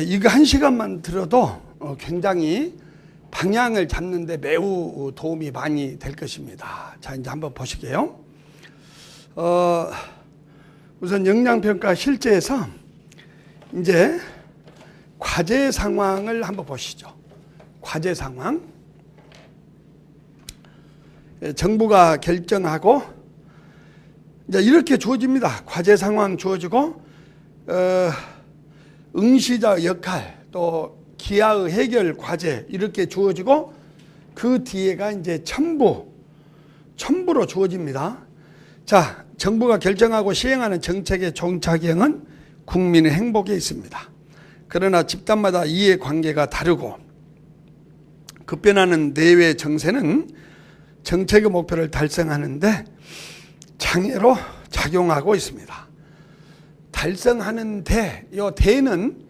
이거 한 시간만 들어도 굉장히 방향을 잡는 데 매우 도움이 많이 될 것입니다. 자, 이제 한번 보실게요. 우선 역량평가 실제에서 이제 과제 상황을 한번 보시죠. 과제 상황. 정부가 결정하고 이제 이렇게 주어집니다. 과제 상황 주어지고 응시자 역할 또 기하의 해결 과제 이렇게 주어지고 그 뒤에가 이제 첨부로 주어집니다. 자, 정부가 결정하고 시행하는 정책의 종착역은 국민의 행복에 있습니다. 그러나 집단마다 이해관계가 다르고 급변하는 내외 정세는 정책의 목표를 달성하는데 장애로 작용하고 있습니다. 달성하는데 이 대는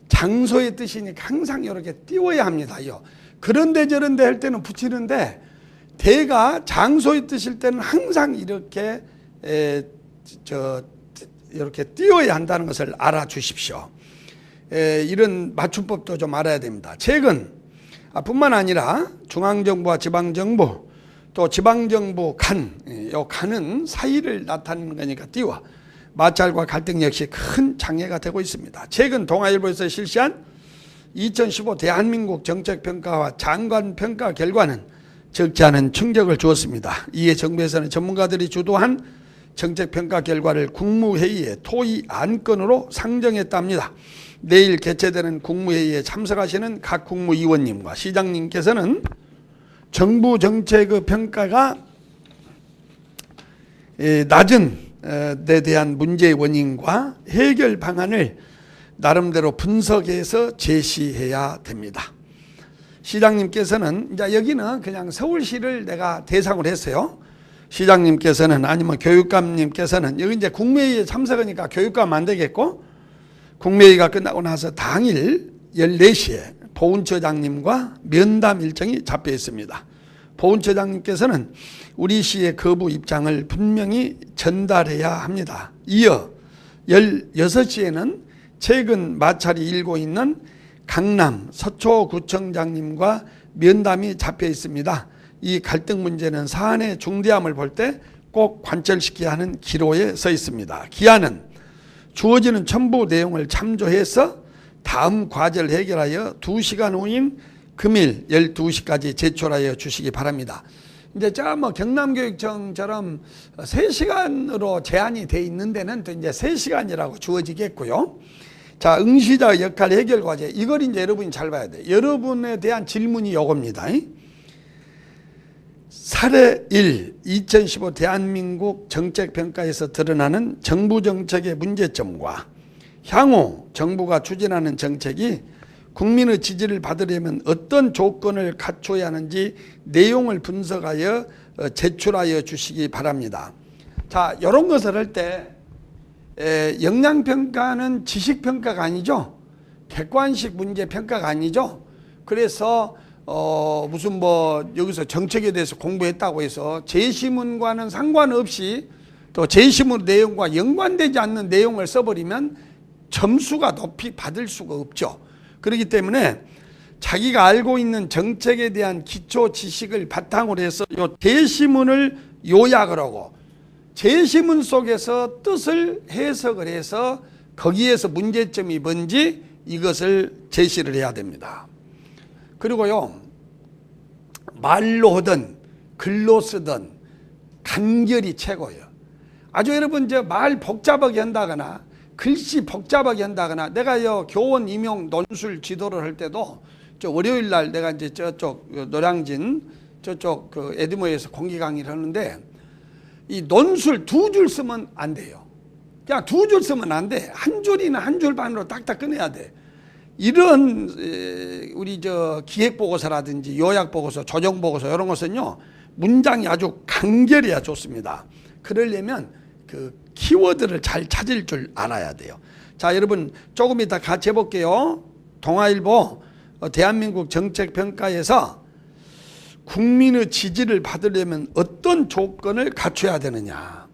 장소의 뜻이니까 항상 이렇게 띄워야 합니다. 그런데 저런데 할 때는 붙이는데 대가 장소의 뜻일 때는 항상 이렇게 이렇게 띄워야 한다는 것을 알아주십시오. 이런 맞춤법도 좀 알아야 됩니다. 최근 뿐만 아니라 중앙정부와 지방정부 또 지방정부 간은 사이를 나타내는 거니까 띄워 마찰과 갈등 역시 큰 장애가 되고 있습니다. 최근 동아일보에서 실시한 2015 대한민국 정책평가와 장관평가 결과는 적지 않은 충격을 주었습니다. 이에 정부에서는 전문가들이 주도한 정책평가 결과를 국무회의에 토의 안건으로 상정했답니다. 내일 개최되는 국무회의에 참석하시는 각 국무위원님과 시장님께서는 정부 정책의 평가가 낮은 데 대한 문제의 원인과 해결 방안을 나름대로 분석해서 제시해야 됩니다. 시장님께서는 이제 여기는 그냥 서울시를 내가 대상으로 했어요. 시장님께서는 아니면 교육감님께서는 여기 이제 국무회의에 참석하니까 교육감 안 되겠고 국무회의가 끝나고 나서 당일 14시에 보훈처장님과 면담 일정이 잡혀 있습니다. 보훈처장님께서는 우리 시의 거부 입장을 분명히 전달해야 합니다. 이어 16시에는 최근 마찰이 일고 있는 강남 서초구청장님과 면담이 잡혀 있습니다. 이 갈등 문제는 사안의 중대함을 볼 때 꼭 관철시켜야 하는 기로에 서 있습니다. 기한은 주어지는 첨부 내용을 참조해서 다음 과제를 해결하여 2시간 후인 금일 12시까지 제출하여 주시기 바랍니다. 이제 경남교육청처럼 3시간으로 제한이 돼 있는 데는 또 이제 3시간이라고 주어지겠고요. 자, 응시자 역할 해결 과제. 이걸 이제 여러분이 잘 봐야 돼요. 여러분에 대한 질문이 요겁니다. 사례 1, 2015 대한민국 정책평가에서 드러나는 정부 정책의 문제점과 향후 정부가 추진하는 정책이 국민의 지지를 받으려면 어떤 조건을 갖춰야 하는지 내용을 분석하여 제출하여 주시기 바랍니다. 자, 이런 것을 할 때 역량평가는 지식평가가 아니죠. 객관식 문제평가가 아니죠. 그래서 무슨 여기서 정책에 대해서 공부했다고 해서 제시문과는 상관없이 또 제시문 내용과 연관되지 않는 내용을 써버리면 점수가 높이 받을 수가 없죠. 그렇기 때문에 자기가 알고 있는 정책에 대한 기초 지식을 바탕으로 해서 이 제시문을 요약을 하고 제시문 속에서 뜻을 해석을 해서 거기에서 문제점이 뭔지 이것을 제시를 해야 됩니다. 그리고요, 말로 하든 글로 쓰든 간결이 최고예요. 아주 여러분 말 복잡하게 한다거나 글씨 복잡하게 한다거나 내가 교원 임용 논술 지도를 할 때도 월요일 날 내가 이제 저쪽 노량진 저쪽 에드모에서 공개 강의를 하는데 이 논술 2줄 쓰면 안 돼요. 그냥 2줄 쓰면 안 돼. 한 줄이나 한 줄 반으로 딱딱 꺼내야 돼. 이런 우리 기획보고서라든지 요약보고서, 조정보고서 이런 것은요 문장이 아주 간결해야 좋습니다. 그러려면 키워드를 잘 찾을 줄 알아야 돼요. 자, 여러분 조금 이따 같이 해볼게요. 동아일보 대한민국 정책평가에서 국민의 지지를 받으려면 어떤 조건을 갖춰야 되느냐.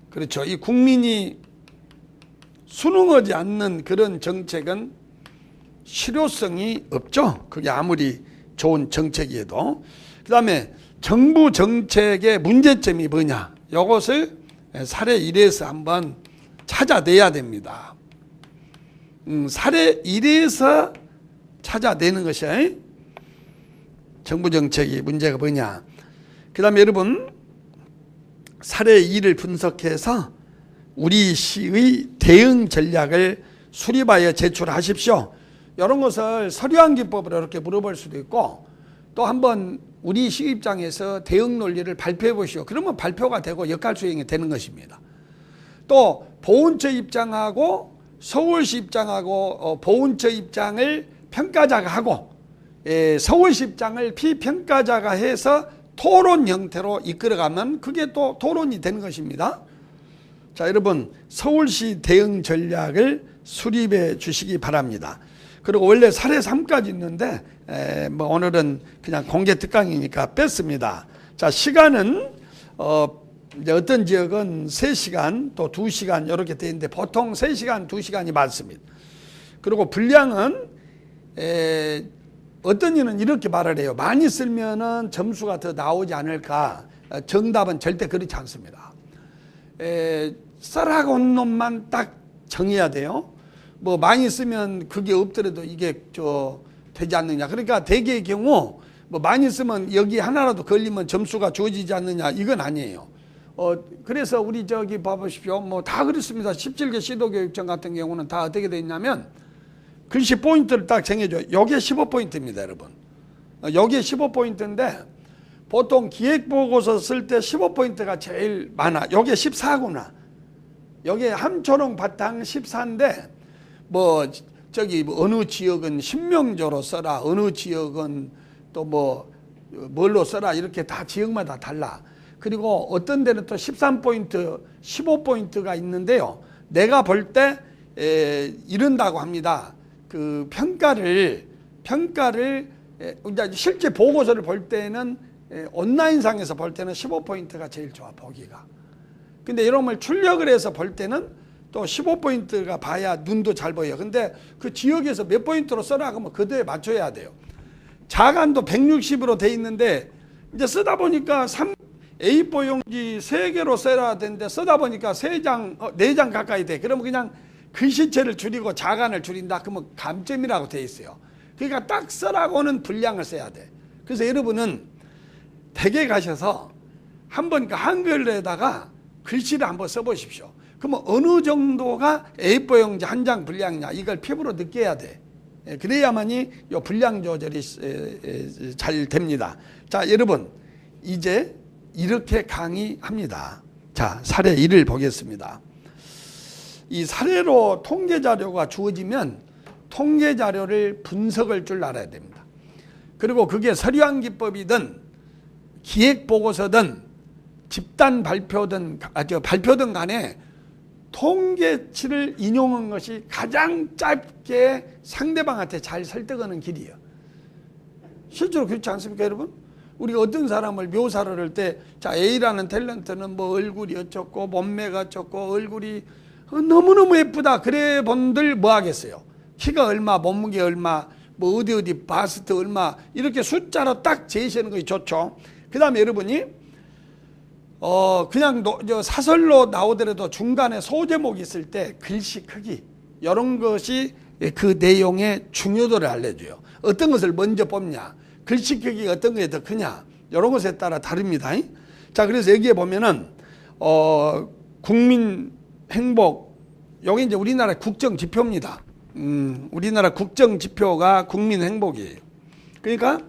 그렇죠. 이 국민이 순응하지 않는 그런 정책은 실효성이 없죠. 그게 아무리 좋은 정책이어도. 그 다음에 정부 정책의 문제점이 뭐냐, 이것을 사례 1에서 한번 찾아내야 됩니다. 사례 1에서 찾아내는 것이 정부 정책이 문제가 뭐냐. 그 다음에 여러분, 사례 2를 분석해서 우리 시의 대응 전략을 수립하여 제출하십시오. 이런 것을 서류안기법으로 이렇게 물어볼 수도 있고, 또 한번 우리 시 입장에서 대응 논리를 발표해 보시오. 그러면 발표가 되고 역할 수행이 되는 것입니다. 또 보훈처 입장하고 서울시 입장하고 보훈처 입장을 평가자가 하고 서울시 입장을 피평가자가 해서 토론 형태로 이끌어가면 그게 또 토론이 되는 것입니다. 자, 여러분, 서울시 대응 전략을 수립해 주시기 바랍니다. 그리고 원래 사례 3까지 있는데 뭐 오늘은 그냥 공개 특강이니까 뺐습니다. 자, 시간은 이제 어떤 지역은 3시간 또 2시간 이렇게 되어 있는데 보통 3시간 2시간이 많습니다. 그리고 분량은 어떤 이는 이렇게 말을 해요. 많이 쓰면은 점수가 더 나오지 않을까. 정답은 절대 그렇지 않습니다. 썰하고 온 놈만 딱 정해야 돼요. 뭐 많이 쓰면 그게 없더라도 이게 되지 않느냐. 그러니까 대개의 경우 뭐 많이 쓰면 여기 하나라도 걸리면 점수가 주어지지 않느냐, 이건 아니에요. 그래서 우리 저기 봐보십시오. 뭐 다 그렇습니다. 17개 시도교육청 같은 경우는 다 어떻게 돼 있냐면 글씨 포인트를 딱 정해줘요. 요게 15포인트입니다, 여러분. 요게 15포인트인데 보통 기획보고서 쓸 때 15포인트가 제일 많아. 요게 14구나. 요게 함초롱 바탕 14인데 뭐 저기 어느 지역은 신명조로 써라, 어느 지역은 또 뭐 뭘로 써라, 이렇게 다 지역마다 달라. 그리고 어떤 데는 또 13포인트, 15포인트가 있는데요. 내가 볼 때 이런다고 합니다. 그 평가를 실제 보고서를 볼 때는 온라인상에서 볼 때는 15포인트가 제일 좋아, 보기가. 근데 여러분 출력을 해서 볼 때는 또 15포인트가 봐야 눈도 잘 보여요. 근데 그 지역에서 몇 포인트로 써라 그러면 그대에 맞춰야 돼요. 자간도 160으로 돼 있는데 이제 쓰다 보니까 A4 용지 3개로 써야 되는데 쓰다 보니까 3장, 4장 가까이 돼. 그러면 그냥 글씨체를 줄이고 자간을 줄인다. 그러면 감점이라고 돼 있어요. 그러니까 딱 써라고는 분량을 써야 돼. 그래서 여러분은 댁에 가셔서 한번 그 한글에다가 글씨를 한번 써보십시오. 그러면 어느 정도가 A4 용지 한 장 분량이냐, 이걸 피부로 느껴야 돼. 그래야만이 요 분량 조절이 잘 됩니다. 자, 여러분, 이제 이렇게 강의합니다. 자, 사례 1을 보겠습니다. 이 사례로 통계 자료가 주어지면 통계 자료를 분석할 줄 알아야 됩니다. 그리고 그게 서류안기법이든 기획보고서든 집단 발표든 발표든 간에 통계치를 인용한 것이 가장 짧게 상대방한테 잘 설득하는 길이에요. 실제로 그렇지 않습니까, 여러분? 우리가 어떤 사람을 묘사를 할 때, 자, A라는 탤런트는 뭐 얼굴이 어쩌고 몸매가 어쩌고 얼굴이 너무너무 예쁘다. 그래 본들 뭐 하겠어요? 키가 얼마, 몸무게 얼마, 뭐 어디 바스트 얼마, 이렇게 숫자로 딱 제시하는 것이 좋죠. 그 다음에 여러분이 그냥 사설로 나오더라도 중간에 소제목이 있을 때 글씨 크기, 이런 것이 그 내용의 중요도를 알려줘요. 어떤 것을 먼저 뽑냐, 글씨 크기가 어떤 게 더 크냐, 이런 것에 따라 다릅니다. 자, 그래서 여기에 보면은 국민 행복, 여기 이제 우리나라 국정 지표입니다. 우리나라 국정 지표가 국민 행복이에요. 그러니까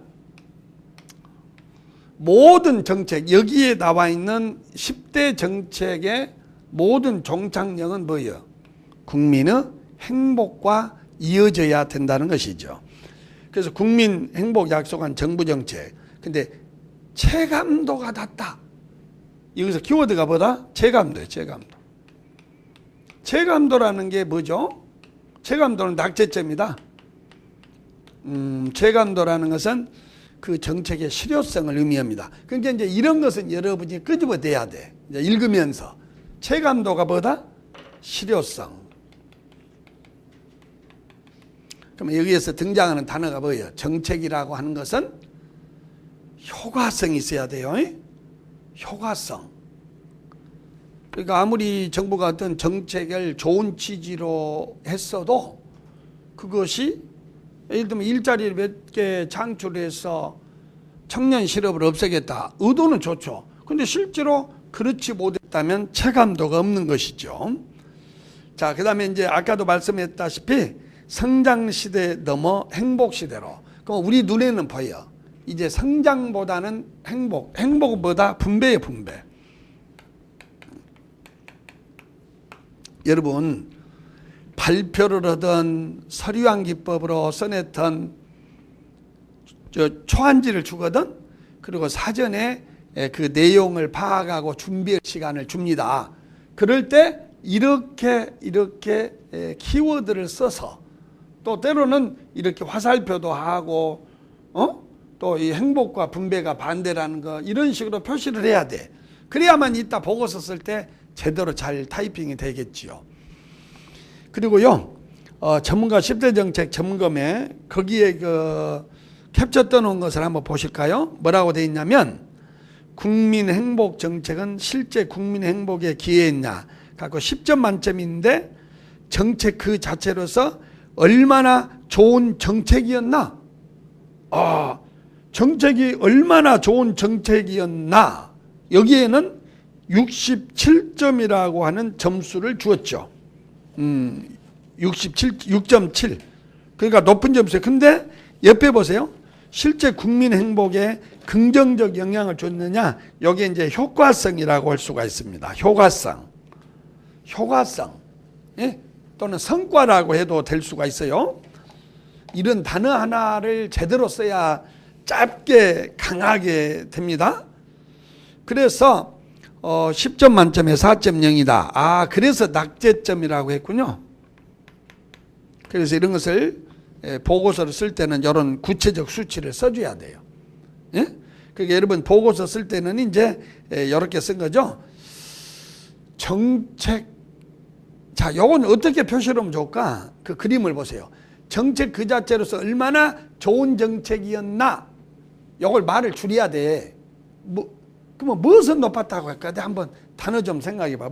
모든 정책, 여기에 나와 있는 10대 정책의 모든 종착역은 뭐예요? 국민의 행복과 이어져야 된다는 것이죠. 그래서 국민 행복 약속한 정부 정책. 근데 체감도가 낮다. 여기서 키워드가 뭐다? 체감도예요, 체감도. 체감도라는 게 뭐죠? 체감도는 낙제점이다. 체감도라는 것은 그 정책의 실효성을 의미합니다. 그러니까 이제 이런 것은 여러분이 끄집어내야 돼. 이제 읽으면서. 체감도가 뭐다? 실효성. 그러면 여기에서 등장하는 단어가 뭐예요? 정책이라고 하는 것은 효과성이 있어야 돼요. 효과성. 그러니까 아무리 정부가 어떤 정책을 좋은 취지로 했어도 그것이 예를 들면 일자리를 몇 개 창출해서 청년 실업을 없애겠다. 의도는 좋죠. 근데 실제로 그렇지 못했다면 체감도가 없는 것이죠. 자, 그 다음에 이제 아까도 말씀했다시피 성장시대 넘어 행복시대로. 그럼 우리 눈에는 보여. 이제 성장보다는 행복보다 분배예요, 분배. 여러분, 발표를 하던 서류한 기법으로 써냈던 초안지를 주거든. 그리고 사전에 그 내용을 파악하고 준비할 시간을 줍니다. 그럴 때 이렇게 키워드를 써서 또 때로는 이렇게 화살표도 하고 또 이 행복과 분배가 반대라는 거 이런 식으로 표시를 해야 돼. 그래야만 이따 보고서 쓸 때 제대로 잘 타이핑이 되겠지요. 그리고요, 전문가 10대 정책 점검에 거기에 그 캡처 떠놓은 것을 한번 보실까요? 뭐라고 돼 있냐면 국민 행복 정책은 실제 국민 행복에 기여했냐 갖고 10점 만점인데 정책 그 자체로서 얼마나 좋은 정책이었나? 정책이 얼마나 좋은 정책이었나? 여기에는 67점이라고 하는 점수를 주었죠. 6.7. 그러니까 높은 점수예요. 근데 옆에 보세요. 실제 국민 행복에 긍정적 영향을 줬느냐? 여기에 이제 효과성이라고 할 수가 있습니다. 효과성. 예? 또는 성과라고 해도 될 수가 있어요. 이런 단어 하나를 제대로 써야 짧게 강하게 됩니다. 그래서 10점 만점에 4.0이다. 그래서 낙제점이라고 했군요. 그래서 이런 것을 보고서를 쓸 때는 이런 구체적 수치를 써줘야 돼요. 예? 그러니까 여러분 보고서 쓸 때는 이제 이렇게 쓴 거죠. 정책. 자, 요건 어떻게 표시를 하면 좋을까? 그 그림을 보세요. 정책 그 자체로서 얼마나 좋은 정책이었나? 요걸 말을 줄여야 돼. 그러면 무엇은 높았다고 할까? 한번 단어 좀 생각해 봐.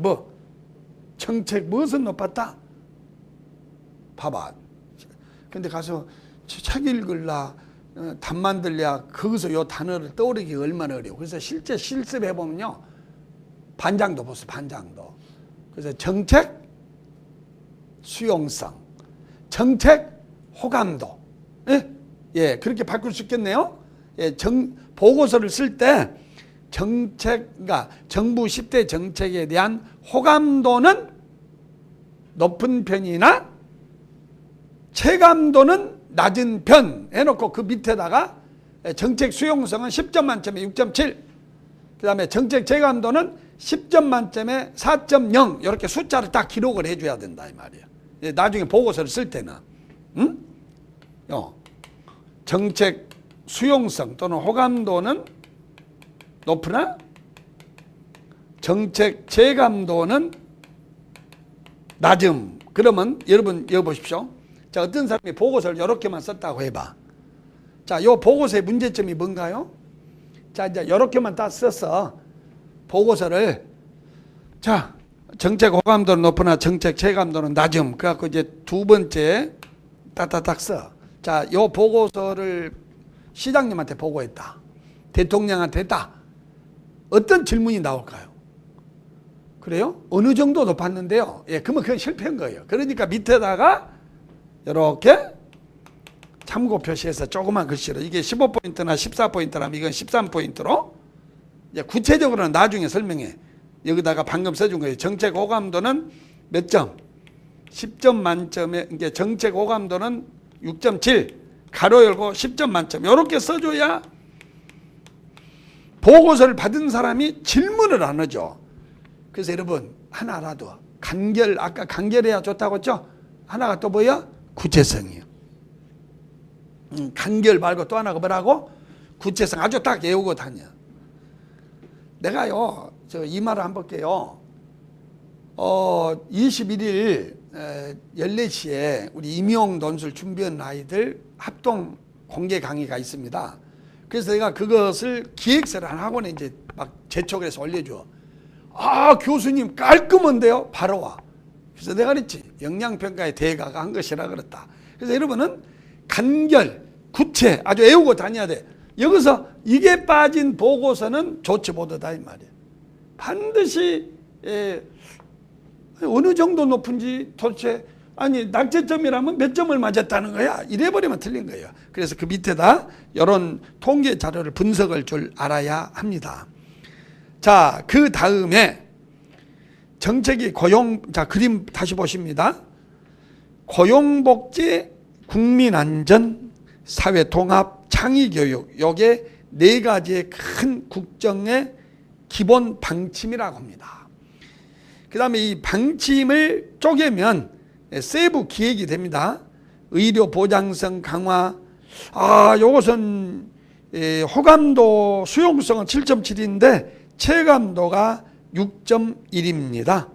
정책 무엇은 높았다? 봐봐. 근데 가서 책 읽을라, 답 만들랴, 거기서 요 단어를 떠오르기가 얼마나 어려워. 그래서 실제 실습해 보면요. 반장도 보세요, 반장도. 그래서 정책 수용성, 정책 호감도. 예, 그렇게 바꿀 수 있겠네요. 예, 보고서를 쓸 때 그러니까 정부 10대 정책에 대한 호감도는 높은 편이나 체감도는 낮은 편 해놓고 그 밑에다가 정책 수용성은 10점 만점에 6.7, 그 다음에 정책 체감도는 10점 만점에 4.0 이렇게 숫자를 딱 기록을 해줘야 된다 이 말이에요. 나중에 보고서를 쓸 때는 정책 수용성 또는 호감도는 높으나 정책 체감도는 낮음. 그러면 여러분 여기 보십시오. 자, 어떤 사람이 보고서를 이렇게만 썼다고 해봐. 자, 요 보고서의 문제점이 뭔가요? 자, 이제 이렇게만 딱 써서 보고서를 자, 정책 호감도는 높으나 정책 체감도는 낮음. 그래갖고 이제 두 번째 따따닥 써. 자, 요 보고서를 시장님한테 보고했다. 대통령한테 했다. 어떤 질문이 나올까요? 그래요? 어느 정도 높았는데요. 예, 그러면 그건 실패한 거예요. 그러니까 밑에다가 이렇게 참고 표시해서 조그만 글씨로 이게 15포인트나 14포인트라면 이건 13포인트로 이제 구체적으로는 나중에 설명해. 여기다가 방금 써준 거예요. 정책 호감도는 몇 점? 10점 만점에 이게 정책 호감도는 6.7 가로 열고 10점 만점 이렇게 써줘야 보고서를 받은 사람이 질문을 안 하죠. 그래서 여러분 하나라도 아까 간결해야 좋다고 했죠? 하나가 또 뭐야? 구체성이요. 간결 말고 또 하나가 뭐라고? 구체성. 아주 딱 외우고 다녀. 내가요 이 말을 한번 볼게요. 21일 14시에 우리 임용 논술 준비한 아이들 합동 공개 강의가 있습니다. 그래서 내가 그것을 기획서를 한 학원에 이제 막 재촉해서 올려줘. 아, 교수님 깔끔한데요? 바로 와. 그래서 내가 그랬지. 영양평가의 대가가 한 것이라 그랬다. 그래서 여러분은 간결, 구체 아주 외우고 다녀야 돼. 여기서 이게 빠진 보고서는 좋지 못하다 이 말이야. 반드시 어느 정도 높은지 도대체 아니 낙제점이라면 몇 점을 맞았다는 거야. 이래버리면 틀린 거예요. 그래서 그 밑에다 이런 통계 자료를 분석할 줄 알아야 합니다. 자, 그 다음에 정책이 자, 그림 다시 보십니다. 고용복지, 국민안전, 사회통합, 창의교육, 요게 4가지의 큰 국정의 기본 방침이라고 합니다. 그 다음에 이 방침을 쪼개면 세부 기획이 됩니다. 의료 보장성 강화, 요것은 호감도 수용성은 7.7인데 체감도가 6.1입니다.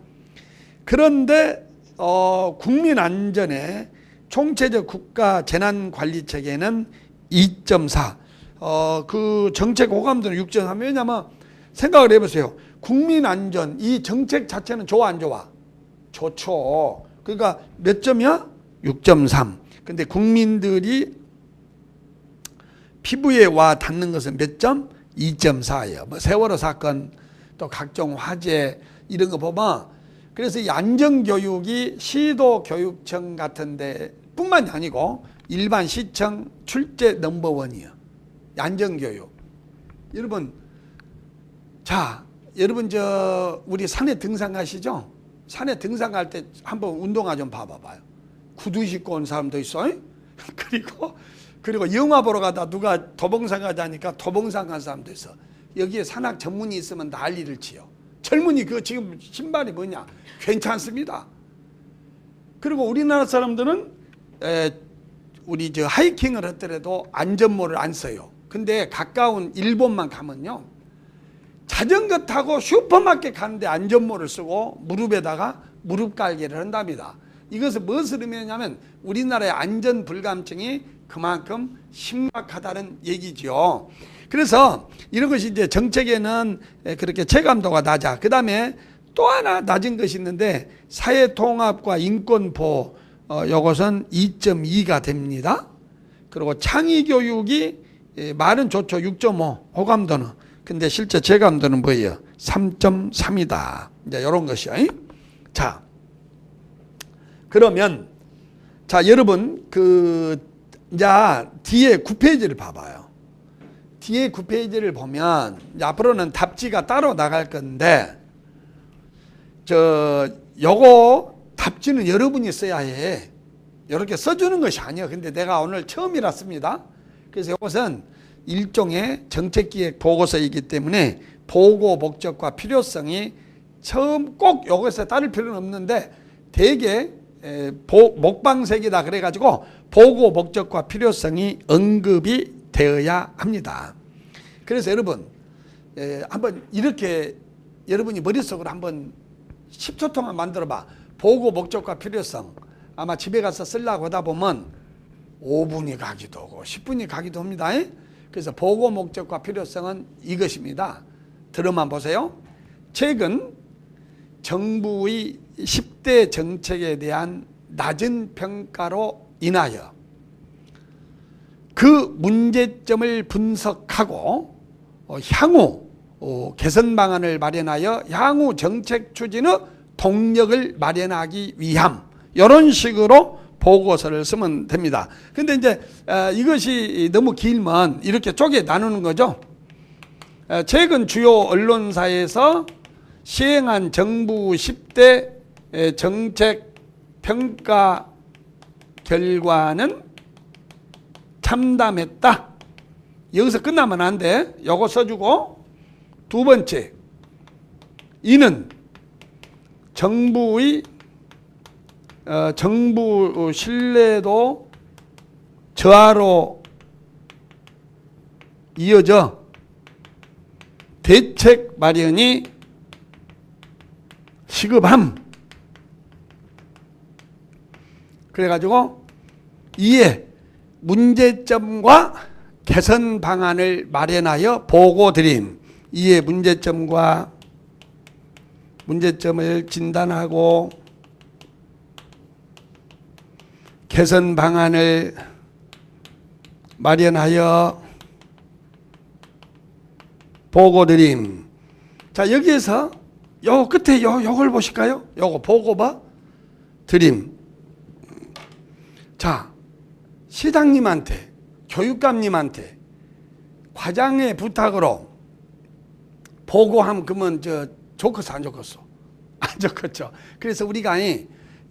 그런데 국민안전의 총체적 국가 재난관리체계는 2.4. 그 정책 호감도는 6.3. 왜냐하면 생각을 해보세요. 국민안전 이 정책 자체는 좋아 안 좋아? 좋죠. 그러니까 몇 점이야? 6.3. 근데 국민들이 피부에 와 닿는 것은 몇 점? 2.4예요. 뭐 세월호 사건 또 각종 화재 이런 거 보면 그래서 이 안전교육이 시도교육청 같은 데 뿐만이 아니고 일반 시청 출제 넘버원이에요. 안전교육. 여러분, 자, 여러분 우리 산에 등산 가시죠? 산에 등산 갈 때 한번 운동화 좀 봐봐봐요. 구두 신고 온 사람도 있어. 그리고 영화 보러 가다 누가 도봉산 가자니까 도봉산 간 사람도 있어. 여기에 산악 전문이 있으면 난리를 치요. 젊은이 그거 지금 신발이 뭐냐? 괜찮습니다. 그리고 우리나라 사람들은 우리 하이킹을 했더라도 안전모를 안 써요. 근데 가까운 일본만 가면요. 자전거 타고 슈퍼마켓 가는데 안전모를 쓰고 무릎에다가 무릎 깔개를 한답니다. 이것은 무엇을 의미하냐면 우리나라의 안전 불감증이 그만큼 심각하다는 얘기죠. 그래서 이런 것이 이제 정책에는 그렇게 체감도가 낮아. 그 다음에 또 하나 낮은 것이 있는데 사회통합과 인권보호 이것은 2.2가 됩니다. 그리고 창의교육이 말은 좋죠. 6.5 호감도는. 근데 실제 체감도는 뭐예요? 3.3이다. 이제 이런 것이요. 자, 그러면 자 여러분 이제 뒤에 9페이지를 봐봐요. 뒤에 9페이지를 보면 앞으로는 답지가 따로 나갈 건데 요거 답지는 여러분이 써야 해. 이렇게 써주는 것이 아니에요. 근데 내가 오늘 처음이라 씁니다. 그래서 이것은 일종의 정책기획 보고서이기 때문에 보고 목적과 필요성이 처음 꼭 이것에 따를 필요는 없는데 대개 목방색이다 그래가지고 보고 목적과 필요성이 언급이 되어야 합니다. 그래서 여러분 한번 이렇게 여러분이 머릿속으로 한번 10초 동안 만들어봐. 보고 목적과 필요성. 아마 집에 가서 쓰려고 하다 보면 5분이 가기도 하고 10분이 가기도 합니다. 그래서 보고 목적과 필요성은 이것입니다. 들어만 보세요. 최근 정부의 10대 정책에 대한 낮은 평가로 인하여 그 문제점을 분석하고 향후 개선 방안을 마련하여 향후 정책 추진의 동력을 마련하기 위함. 이런 식으로 보고서를 쓰면 됩니다. 근데 이제 이것이 너무 길면 이렇게 쪼개 나누는 거죠. 최근 주요 언론사에서 시행한 정부 10대 정책 평가 결과는 참담했다. 여기서 끝나면 안 돼. 요거 써주고 두 번째, 이는 정부의 정부 신뢰도 저하로 이어져 대책 마련이 시급함. 그래가지고 이에 문제점과 개선 방안을 마련하여 보고 드림. 이에 문제점과 문제점을 진단하고 개선 방안을 마련하여 보고 드림. 자, 여기에서 요 끝에 요걸 보실까요? 요거 보고 봐 드림. 자, 시장님한테, 교육감님한테 과장의 부탁으로 보고함 그러면 좋겠어 안 좋겠어? 안 좋겠죠. 그래서 우리가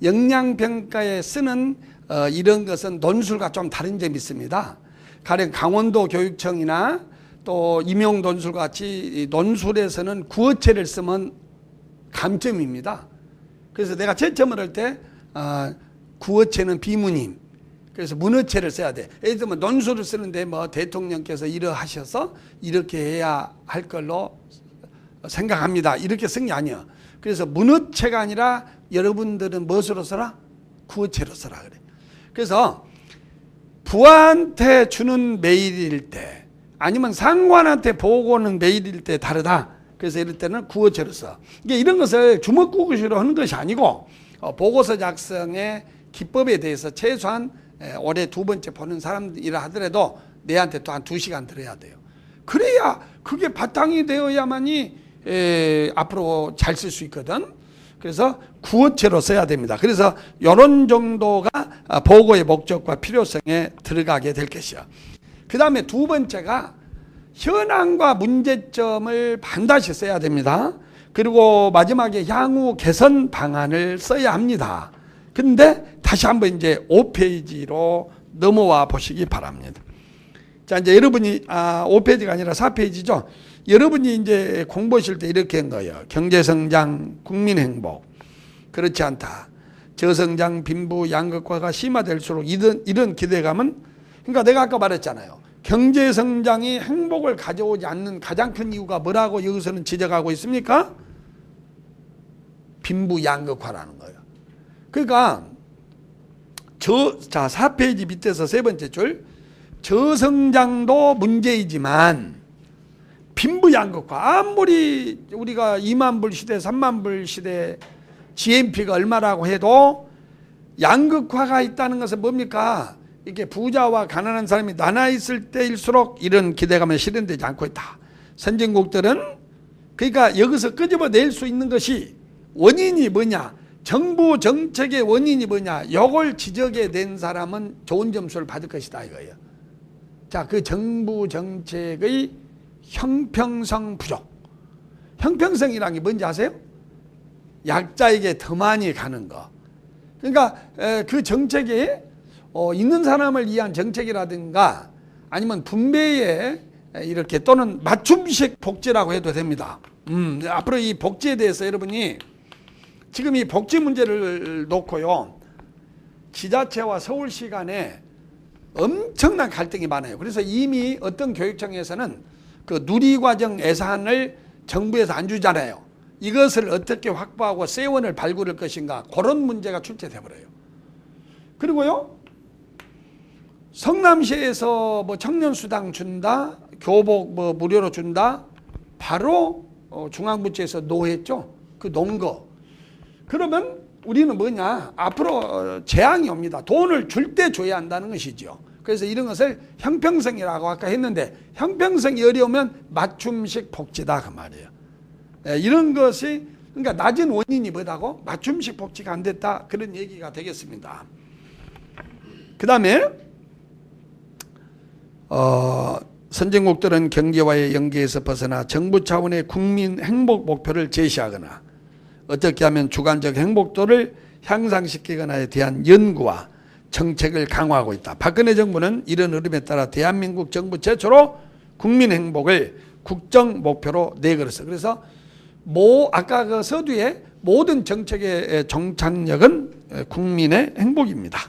영양평가에 쓰는 이런 것은 논술과 좀 다른 점이 있습니다. 가령 강원도 교육청이나 또 임용논술 같이 논술에서는 구어체를 쓰면 감점입니다. 그래서 내가 채점을 할 때 구어체는 비문임. 그래서 문어체를 써야 돼. 예를 들면 논술을 쓰는데 뭐 대통령께서 이러하셔서 이렇게 해야 할 걸로 생각합니다. 이렇게 쓴 게 아니야. 그래서 문어체가 아니라 여러분들은 무엇으로 써라? 구어체로 써라 그래. 그래서 부하한테 주는 메일일 때 아니면 상관한테 보고는 메일일 때 다르다. 그래서 이럴 때는 구어체로 써. 이게 이런 것을 주먹구구식으로 하는 것이 아니고 보고서 작성의 기법에 대해서 최소한 올해 2번째 보는 사람이라 하더라도 내한테 또 한 2시간 들어야 돼요. 그래야 그게 바탕이 되어야만이 앞으로 잘 쓸 수 있거든. 그래서 구어체로 써야 됩니다. 그래서 이런 정도가 보고의 목적과 필요성에 들어가게 될 것이야. 그 다음에 2번째가 현황과 문제점을 반드시 써야 됩니다. 그리고 마지막에 향후 개선 방안을 써야 합니다. 근데 다시 한번 이제 5페이지로 넘어와 보시기 바랍니다. 자, 이제 여러분이 5페이지가 아니라 4페이지죠. 여러분이 이제 공부하실 때 이렇게 한 거예요. 경제성장, 국민행복. 그렇지 않다. 저성장, 빈부, 양극화가 심화될수록 이런 기대감은, 그러니까 내가 아까 말했잖아요. 경제성장이 행복을 가져오지 않는 가장 큰 이유가 뭐라고 여기서는 지적하고 있습니까? 빈부, 양극화라는 거예요. 그러니까 자, 4페이지 밑에서 3번째 줄, 저성장도 문제이지만 빈부 양극화, 아무리 우리가 2만 불 시대, 3만 불 시대 GNP가 얼마라고 해도 양극화가 있다는 것은 뭡니까? 이게 부자와 가난한 사람이 나눠 있을 때일수록 이런 기대감은 실현되지 않고 있다. 선진국들은 그러니까 여기서 끄집어낼 수 있는 것이 원인이 뭐냐? 정부 정책의 원인이 뭐냐? 이걸 지적해 낸 사람은 좋은 점수를 받을 것이다 이거예요. 자, 그 정부 정책의 형평성 부족. 형평성이라는 게 뭔지 아세요? 약자에게 더 많이 가는 거. 그러니까 그 정책이 있는 사람을 위한 정책이라든가 아니면 분배에 이렇게 또는 맞춤식 복지라고 해도 됩니다. 앞으로 이 복지에 대해서 여러분이 지금 이 복지 문제를 놓고요, 지자체와 서울시 간에 엄청난 갈등이 많아요. 그래서 이미 어떤 교육청에서는 그 누리과정 예산을 정부에서 안 주잖아요. 이것을 어떻게 확보하고 세원을 발굴할 것인가, 그런 문제가 출제돼 버려요. 그리고요, 성남시에서 뭐 청년수당 준다, 교복 뭐 무료로 준다, 바로 중앙부처에서 노했죠. 그 놓은 거. 그러면 우리는 뭐냐, 앞으로 재앙이 옵니다. 돈을 줄 때 줘야 한다는 것이죠. 그래서 이런 것을 형평성이라고 아까 했는데, 형평성이 어려우면 맞춤식 복지다 그 말이에요. 이런 것이, 그러니까 낮은 원인이 뭐다고? 맞춤식 복지가 안 됐다, 그런 얘기가 되겠습니다. 그 다음에 선진국들은 경제와의 연계에서 벗어나 정부 차원의 국민 행복 목표를 제시하거나 어떻게 하면 주관적 행복도를 향상시키거나에 대한 연구와 정책을 강화하고 있다. 박근혜 정부는 이런 흐름에 따라 대한민국 정부 최초로 국민 행복을 국정 목표로 내걸었어요. 그래서 아까 그 서두에 모든 정책의 정착력은 국민의 행복입니다.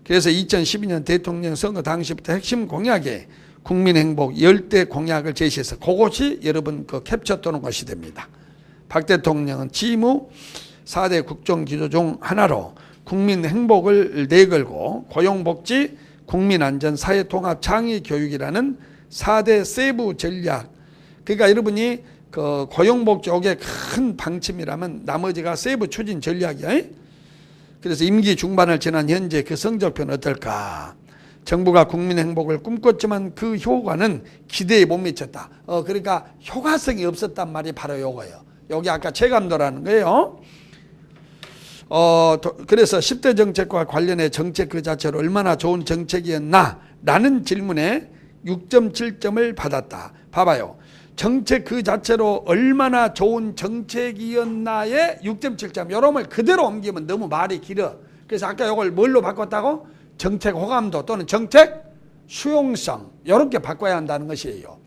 그래서 2012년 대통령 선거 당시부터 핵심 공약에 국민 행복 10대 공약을 제시해서 그것이 여러분 그 캡처 또는 것이 됩니다. 박 대통령은 취임 후 4대 국정기조 중 하나로 국민 행복을 내걸고 고용복지, 국민안전, 사회통합, 창의교육이라는 4대 세부 전략. 그러니까 여러분이 그 고용복지 쪽에 큰 방침이라면 나머지가 세부 추진 전략이야. 그래서 임기 중반을 지난 현재 그 성적표는 어떨까? 정부가 국민 행복을 꿈꿨지만 그 효과는 기대에 못 미쳤다. 그러니까 효과성이 없었단 말이 바로 요거예요. 여기 아까 체감도라는 거예요. 그래서 10대 정책과 관련해 정책 그 자체로 얼마나 좋은 정책이었나? 라는 질문에 6.7점을 받았다. 봐봐요. 정책 그 자체로 얼마나 좋은 정책이었나에 6.7점. 요놈을 그대로 옮기면 너무 말이 길어. 그래서 아까 요걸 뭘로 바꿨다고? 정책 호감도 또는 정책 수용성. 이렇게 바꿔야 한다는 것이에요.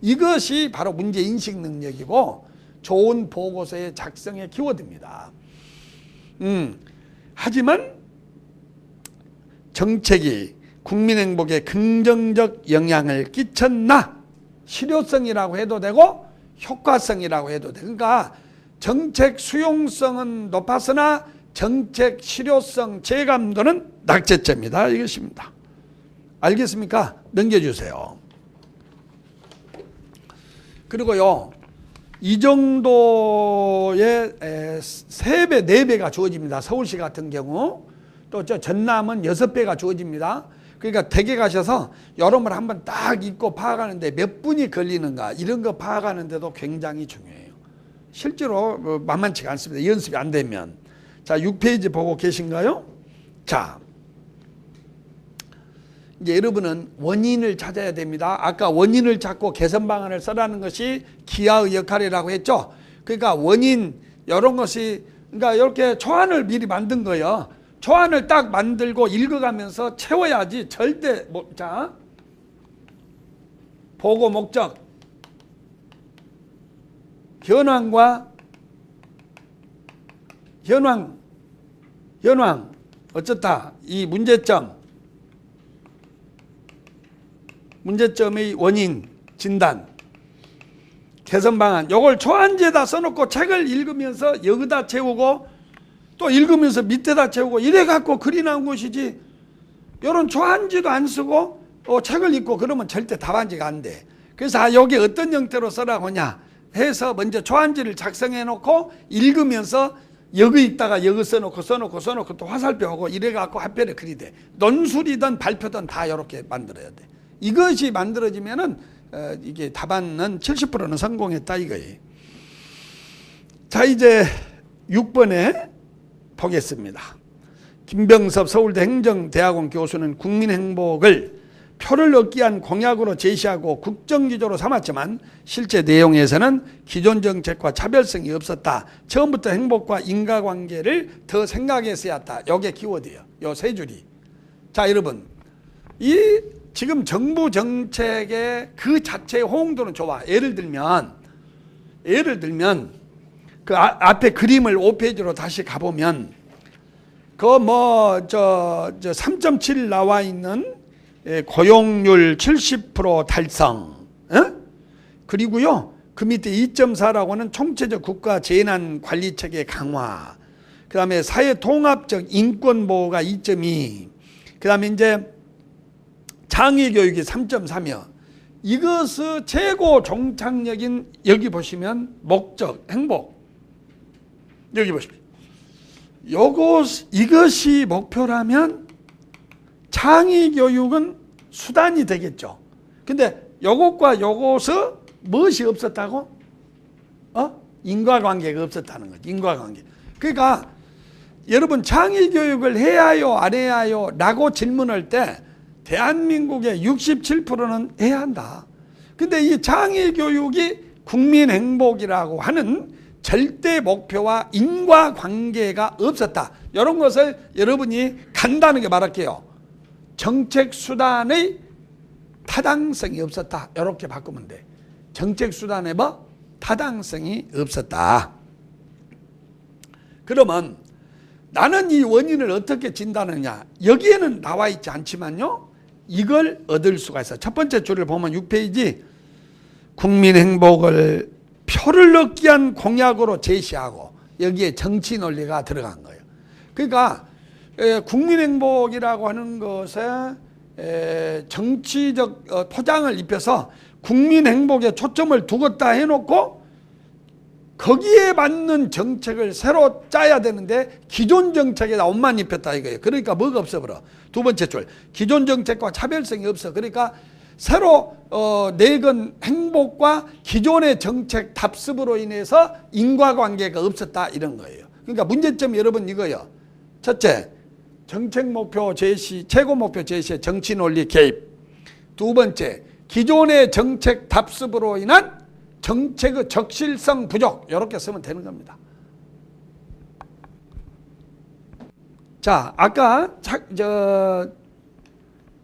이것이 바로 문제 인식 능력이고 좋은 보고서의 작성의 키워드입니다. 하지만 정책이 국민 행복에 긍정적 영향을 끼쳤나? 실효성이라고 해도 되고 효과성이라고 해도 돼. 그러니까 정책 수용성은 높았으나 정책 실효성 체감도는 낙제점이다 이것입니다. 알겠습니까? 넘겨주세요. 그리고요, 이 정도의 3배, 4배가 주어집니다. 서울시 같은 경우. 또 저 전남은 6배가 주어집니다. 그러니까 댁에 가셔서 여름을 한번 딱 입고 파악하는데 몇 분이 걸리는가 이런 거 파악하는데도 굉장히 중요해요. 실제로 만만치가 않습니다. 연습이 안 되면. 자, 6페이지 보고 계신가요? 자, 이제 여러분은 원인을 찾아야 됩니다. 아까 원인을 찾고 개선 방안을 써라는 것이 기하의 역할이라고 했죠. 그러니까 원인 이런 것이 그러니까 이렇게 초안을 미리 만든 거예요. 초안을 딱 만들고 읽어가면서 채워야지 절대 자, 보고 목적, 현황과 현황 어쩌다 이 문제점의 원인 진단 개선 방안 요걸 초안지에다 써놓고 책을 읽으면서 여기다 채우고 또 읽으면서 밑에다 채우고 이래 갖고 글이 나온 것이지 요런 초안지도 안 쓰고 책을 읽고 그러면 절대 답안지가 안 돼. 그래서 여기 어떤 형태로 쓰라고 하냐 해서 먼저 초안지를 작성해 놓고 읽으면서 여기 있다가 여기 써놓고 또 화살표 하고 이래 갖고 한편에 글이 돼. 논술이든 발표든 다 이렇게 만들어야 돼. 이것이 만들어지면은 이게 답안은 70%는 성공했다 이거예요. 자, 이제 6번에 보겠습니다. 김병섭 서울대 행정대학원 교수는 국민 행복을 표를 얻기 위한 공약으로 제시하고 국정기조로 삼았지만 실제 내용에서는 기존 정책과 차별성이 없었다. 처음부터 행복과 인과관계를 더 생각했어야 했다. 이게 키워드예요. 요 세 줄이. 자, 여러분, 이 지금 정부 정책의 그 자체의 호응도는 좋아. 예를 들면 그 앞에 그림을 5페이지로 다시 가보면 그 3.7 나와 있는 고용률 70% 달성, 그리고요 그 밑에 2.4라고는 총체적 국가 재난 관리 체계 강화, 그 다음에 사회 통합적 인권 보호가 2.2, 그 다음에 이제 창의 교육이 3.3이요. 이것의 최고 종착역인 여기 보시면 목적, 행복. 여기 보십시오. 이것이 목표라면 창의 교육은 수단이 되겠죠. 근데 요것과 요것의 무엇이 없었다고? 인과관계가 없었다는 거죠. 인과관계. 그러니까 여러분 창의 교육을 해야 하요 안 해야 하요 라고 질문할 때 대한민국의 67%는 해야 한다. 근데 이 창의 교육이 국민 행복이라고 하는 절대 목표와 인과관계가 없었다. 이런 것을 여러분이 간단하게 말할게요. 정책 수단의 타당성이 없었다. 이렇게 바꾸면 돼. 정책 수단의 타당성이 없었다. 그러면 나는 이 원인을 어떻게 진단하느냐. 여기에는 나와 있지 않지만요. 이걸 얻을 수가 있어요. 첫 번째 줄을 보면 6페이지 국민 행복을 표를 얻기 위한 공약으로 제시하고 여기에 정치 논리가 들어간 거예요. 그러니까 국민행복이라고 하는 것에 정치적 포장을 입혀서 국민행복에 초점을 두었다 해놓고 거기에 맞는 정책을 새로 짜야 되는데 기존 정책에다 옷만 입혔다 이거예요. 그러니까 뭐가 없어버려. 두 번째 줄, 기존 정책과 차별성이 없어. 그러니까 새로 내건 행복과 기존의 정책 답습으로 인해서 인과관계가 없었다 이런 거예요. 그러니까 문제점 여러분 이거예요. 첫째, 정책 목표 제시, 최고 목표 제시의 정치 논리 개입. 두 번째, 기존의 정책 답습으로 인한 정책의 적실성 부족, 이렇게 쓰면 되는 겁니다. 자, 아까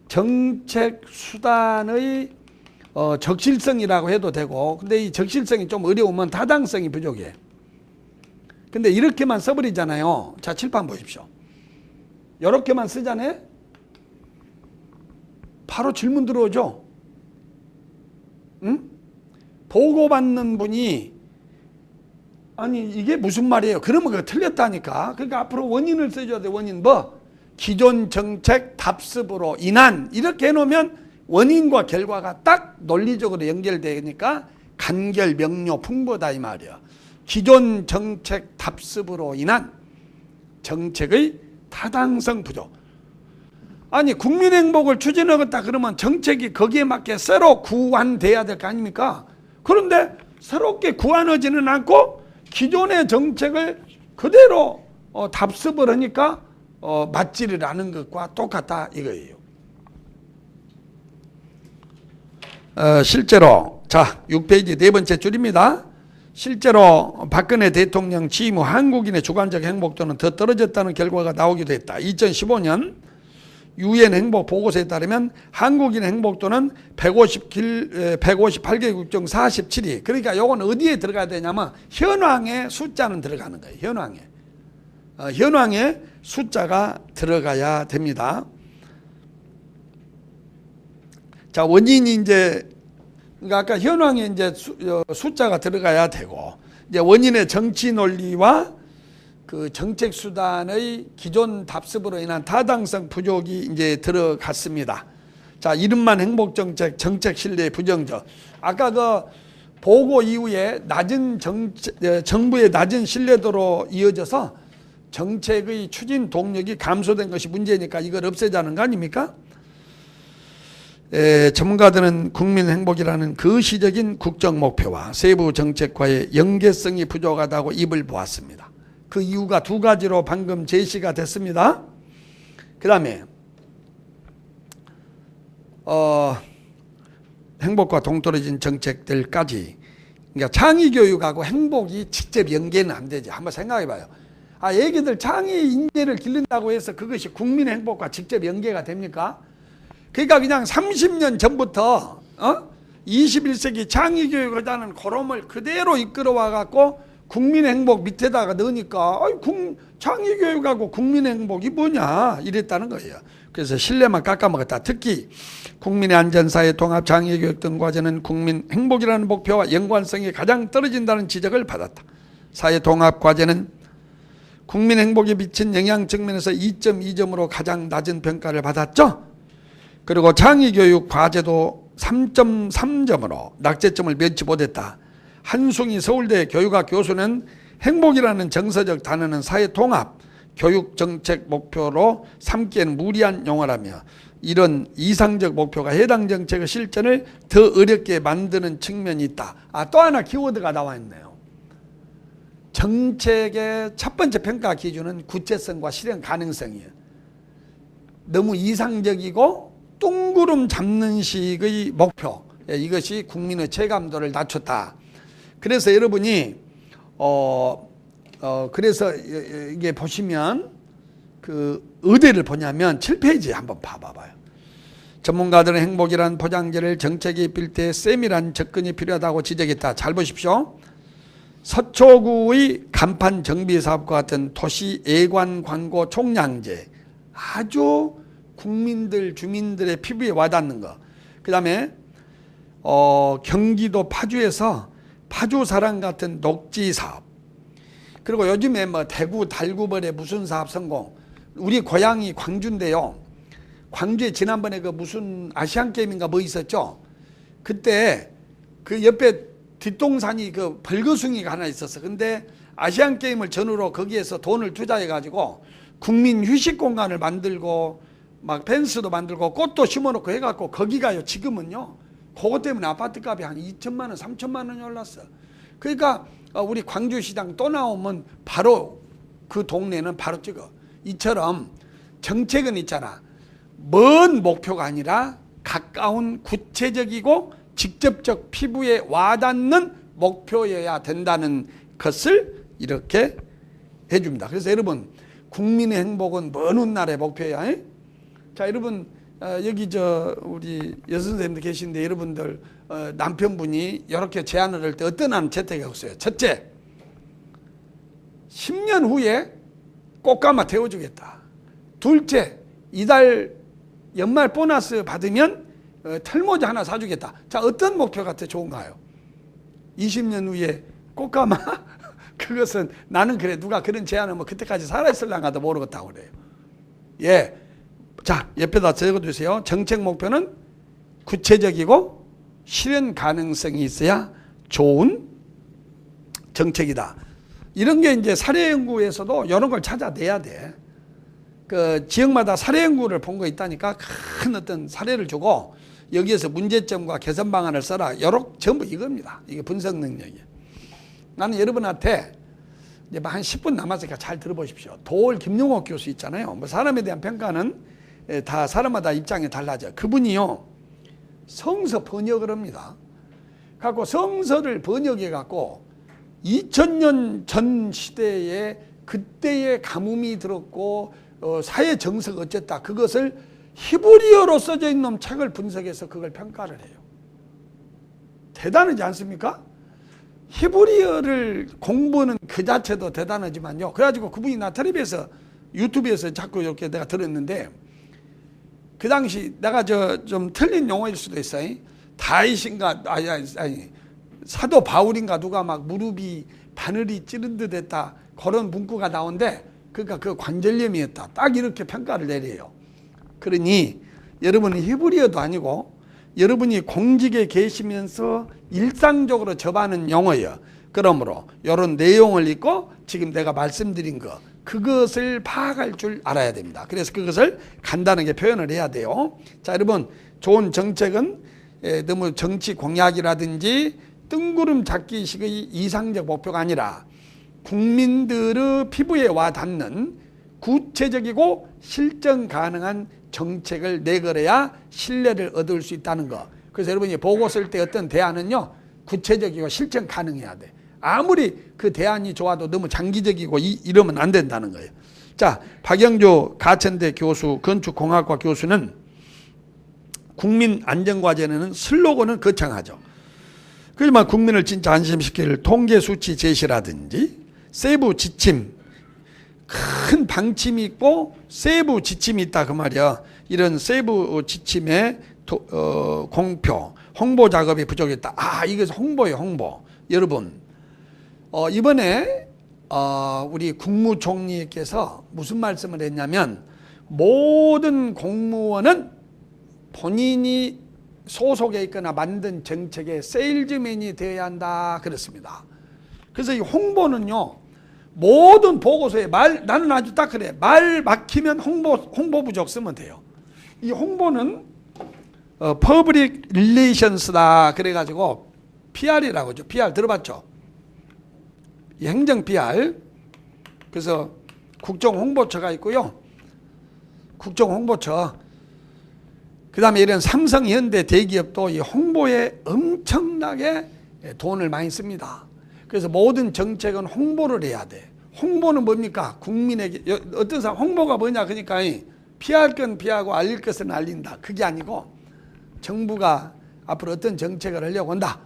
정책 수단의 적실성이라고 해도 되고, 근데 이 적실성이 좀 어려우면 타당성이 부족해. 근데 이렇게만 써버리잖아요. 자, 칠판 보십시오. 이렇게만 쓰잖아요. 바로 질문 들어오죠. 응? 보고받는 분이 아니 이게 무슨 말이에요? 그러면 그거 틀렸다니까. 그러니까 앞으로 원인을 써줘야 돼. 원인 뭐? 기존 정책 답습으로 인한, 이렇게 해놓으면 원인과 결과가 딱 논리적으로 연결되니까 간결 명료 풍부하다 이 말이야. 기존 정책 답습으로 인한 정책의 타당성 부족. 아니 국민행복을 추진하겠다 그러면 정책이 거기에 맞게 새로 구환돼야 될 거 아닙니까? 그런데 새롭게 구환하지는 않고 기존의 정책을 그대로 답습을 하니까 맞지를 않은 것과 똑같다 이거예요. 실제로 자 6페이지 네 번째 줄입니다. 실제로 박근혜 대통령 취임 후 한국인의 주관적 행복도는 더 떨어졌다는 결과가 나오기도 했다. 2015년 UN 행복 보고서에 따르면 한국인의 행복도는 158개국 중 47위. 그러니까 이건 어디에 들어가야 되냐면 현황의 숫자는 들어가는 거예요. 현황에 숫자가 들어가야 됩니다. 자, 원인이 이제 그러니까 아까 현황에 이제 숫자가 들어가야 되고, 이제 원인의 정치 논리와 그 정책 수단의 기존 답습으로 인한 타당성 부족이 이제 들어갔습니다. 자, 이름만 행복정책, 정책 신뢰 부정적. 아까 그 보고 이후에 정부의 낮은 신뢰도로 이어져서 정책의 추진 동력이 감소된 것이 문제니까 이걸 없애자는 거 아닙니까? 전문가들은 국민 행복이라는 그 시적인 국정 목표와 세부 정책과의 연계성이 부족하다고 입을 보았습니다. 그 이유가 두 가지로 방금 제시가 됐습니다. 그 다음에 행복과 동떨어진 정책들까지, 그러니까 창의교육하고 행복이 직접 연계는 안 되죠. 한번 생각해 봐요. 애기들 창의 인재를 기른다고 해서 그것이 국민의 행복과 직접 연계가 됩니까? 그러니까 그냥 30년 전부터 21세기 창의교육을 하는 고름을 그대로 이끌어와 갖고 국민의 행복 밑에다가 넣으니까 창의교육하고 국민의 행복이 뭐냐 이랬다는 거예요. 그래서 신뢰만 깎아먹었다. 특히 국민의 안전사회 통합 창의교육 등 과제는 국민 행복이라는 목표와 연관성이 가장 떨어진다는 지적을 받았다. 사회 통합 과제는 국민 행복에 미친 영향 측면에서 2.2점으로 가장 낮은 평가를 받았죠. 그리고 창의교육 과제도 3.3점으로 낙제점을 면치 못했다. 한숭이 서울대 교육학 교수는 행복이라는 정서적 단어는 사회통합, 교육정책 목표로 삼기에는 무리한 용어라며 이런 이상적 목표가 해당 정책의 실천을 더 어렵게 만드는 측면이 있다. 또 하나 키워드가 나와 있네요. 정책의 첫 번째 평가 기준은 구체성과 실현 가능성이에요. 너무 이상적이고 뚱구름 잡는 식의 목표, 이것이 국민의 체감도를 낮췄다. 그래서 여러분이 그래서 이게 보시면 그 어디를 보냐면 7페이지 한번 봐봐요. 전문가들은 행복이란 포장재를 정책에 입힐 때 세밀한 접근이 필요하다고 지적했다. 잘 보십시오. 서초구의 간판 정비 사업과 같은 도시 애관 광고 총량제, 아주 국민들 주민들의 피부에 와닿는 거. 그 다음에 경기도 파주에서 파주사랑 같은 녹지 사업. 그리고 요즘에 뭐 대구 달구벌의 무슨 사업 성공. 우리 고향이 광주인데요. 광주에 지난번에 그 무슨 아시안 게임인가 뭐 있었죠. 그때 그 옆에 뒷동산이 그 벌거숭이가 하나 있었어. 근데 아시안 게임을 전후로 거기에서 돈을 투자해 가지고 국민 휴식 공간을 만들고 막 펜스도 만들고 꽃도 심어놓고 해갖고 거기가요 지금은요 그것 때문에 아파트 값이 한 2천만 원 3천만 원이 올랐어. 그러니까 우리 광주시장 또 나오면 바로 그 동네는 바로 찍어. 이처럼 정책은 있잖아. 먼 목표가 아니라 가까운 구체적이고 직접적 피부에 와닿는 목표여야 된다는 것을 이렇게 해줍니다. 그래서 여러분 국민의 행복은 먼 훗날의 목표야. 자, 여러분 여기 우리 여선생님도 계신데 여러분들 남편분이 이렇게 제안을 할 때 어떤 한 채택이 없어요. 첫째, 10년 후에 꽃가마 태워주겠다. 둘째, 이달 연말 보너스 받으면 털모자 하나 사주겠다. 자, 어떤 목표 같아 좋은가요? 20년 후에 꽃가마? 그것은 나는 그래 누가 그런 제안하면 그때까지 살아있을랑가도 모르겠다고 그래요. 예, 자 옆에다 적어두세요. 정책 목표는 구체적이고 실현 가능성이 있어야 좋은 정책이다. 이런 게 이제 사례 연구에서도 이런 걸 찾아내야 돼. 그 지역마다 사례 연구를 본 거 있다니까 큰 어떤 사례를 주고 여기에서 문제점과 개선 방안을 써라. 전부 이겁니다. 이게 분석 능력이에요. 나는 여러분한테 이제 한 10분 남았으니까 잘 들어보십시오. 도올 김용옥 교수 있잖아요. 뭐 사람에 대한 평가는 다 사람마다 입장이 달라져. 그분이요 성서 번역을 합니다. 갖고 성서를 번역해 갖고 2000년 전 시대에 그때의 가뭄이 들었고 사회 정서가 어쨌다. 그것을 히브리어로 써져 있는 책을 분석해서 그걸 평가를 해요. 대단하지 않습니까? 히브리어를 공부는 그 자체도 대단하지만요. 그래가지고 그분이 나 텔레비에서 유튜브에서 자꾸 이렇게 내가 들었는데 그 당시 내가 좀 틀린 용어일 수도 있어요. 다윗인가 아니 사도 바울인가 누가 막 무릎이 바늘이 찌른 듯 했다. 그런 문구가 나오는데 그러니까 그 관절염이었다. 딱 이렇게 평가를 내려요. 그러니 여러분은 히브리어도 아니고 여러분이 공직에 계시면서 일상적으로 접하는 용어예요. 그러므로 이런 내용을 읽고 지금 내가 말씀드린 거 그것을 파악할 줄 알아야 됩니다. 그래서 그것을 간단하게 표현을 해야 돼요. 자, 여러분 좋은 정책은 너무 정치 공약이라든지 뜬구름 잡기식의 이상적 목표가 아니라 국민들의 피부에 와닿는 구체적이고 실전 가능한 정책을 내걸어야 신뢰를 얻을 수 있다는 거. 그래서 여러분이 보고 쓸 때 어떤 대안은요 구체적이고 실전 가능해야 돼. 아무리 그 대안이 좋아도 너무 장기적이고 이러면 안 된다는 거예요. 자, 박영조 가천대 교수 건축공학과 교수는 국민안전과제는 슬로건은 거창하죠. 그렇지만 국민을 진짜 안심시킬 통계 수치 제시라든지 세부 지침, 큰 방침이 있고 세부 지침이 있다 그 말이야. 이런 세부 지침의 공표, 홍보 작업이 부족했다. 이것은 홍보예요, 홍보. 여러분, 이번에 우리 국무총리께서 무슨 말씀을 했냐면 모든 공무원은 본인이 소속에 있거나 만든 정책의 세일즈맨이 되어야 한다 그랬습니다. 그래서 이 홍보는요 모든 보고서에 나는 아주 딱 그래. 말 막히면 홍보 부족 쓰면 돼요. 이 홍보는 Public Relations다 그래가지고 PR이라고 하죠. PR 들어봤죠? 이 행정 PR. 그래서 국정홍보처가 있고요. 국정홍보처. 그 다음에 이런 삼성, 현대 대기업도 이 홍보에 엄청나게 돈을 많이 씁니다. 그래서 모든 정책은 홍보를 해야 돼. 홍보는 뭡니까? 국민에게 어떤 사람 홍보가 뭐냐 그러니까 피할 건 피하고 알릴 것은 알린다. 그게 아니고 정부가 앞으로 어떤 정책을 하려고 한다.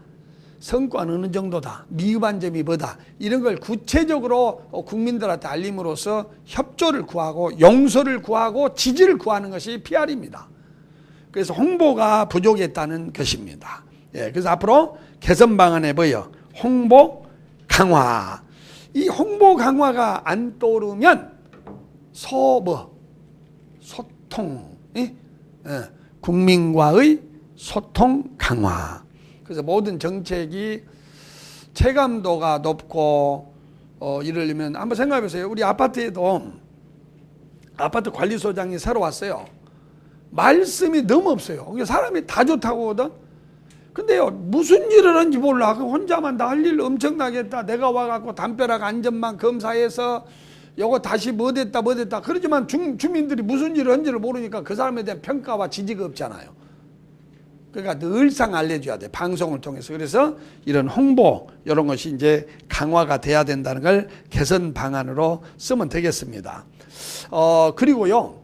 성과는 어느 정도다. 미흡한 점이 뭐다. 이런 걸 구체적으로 국민들한테 알림으로써 협조를 구하고 용서를 구하고 지지를 구하는 것이 PR입니다. 그래서 홍보가 부족했다는 것입니다. 그래서 앞으로 개선 방안에 뭐예요? 홍보 강화. 이 홍보 강화가 안 떠오르면 소통, 국민과의 소통 강화. 그래서 모든 정책이 체감도가 높고 이러려면 한번 생각해 보세요. 우리 아파트에도 아파트 관리소장이 새로 왔어요. 말씀이 너무 없어요. 사람이 다 좋다고 하거든. 근데요, 무슨 일을 하는지 몰라. 혼자만 다 할 일 엄청나게 했다. 내가 와갖고 담벼락 안전만 검사해서 요거 다시 뭐 됐다. 그러지만 주민들이 무슨 일을 한지를 모르니까 그 사람에 대한 평가와 지지가 없잖아요. 그러니까 늘상 알려줘야 돼. 방송을 통해서. 그래서 이런 홍보, 이런 것이 이제 강화가 돼야 된다는 걸 개선 방안으로 쓰면 되겠습니다. 그리고요,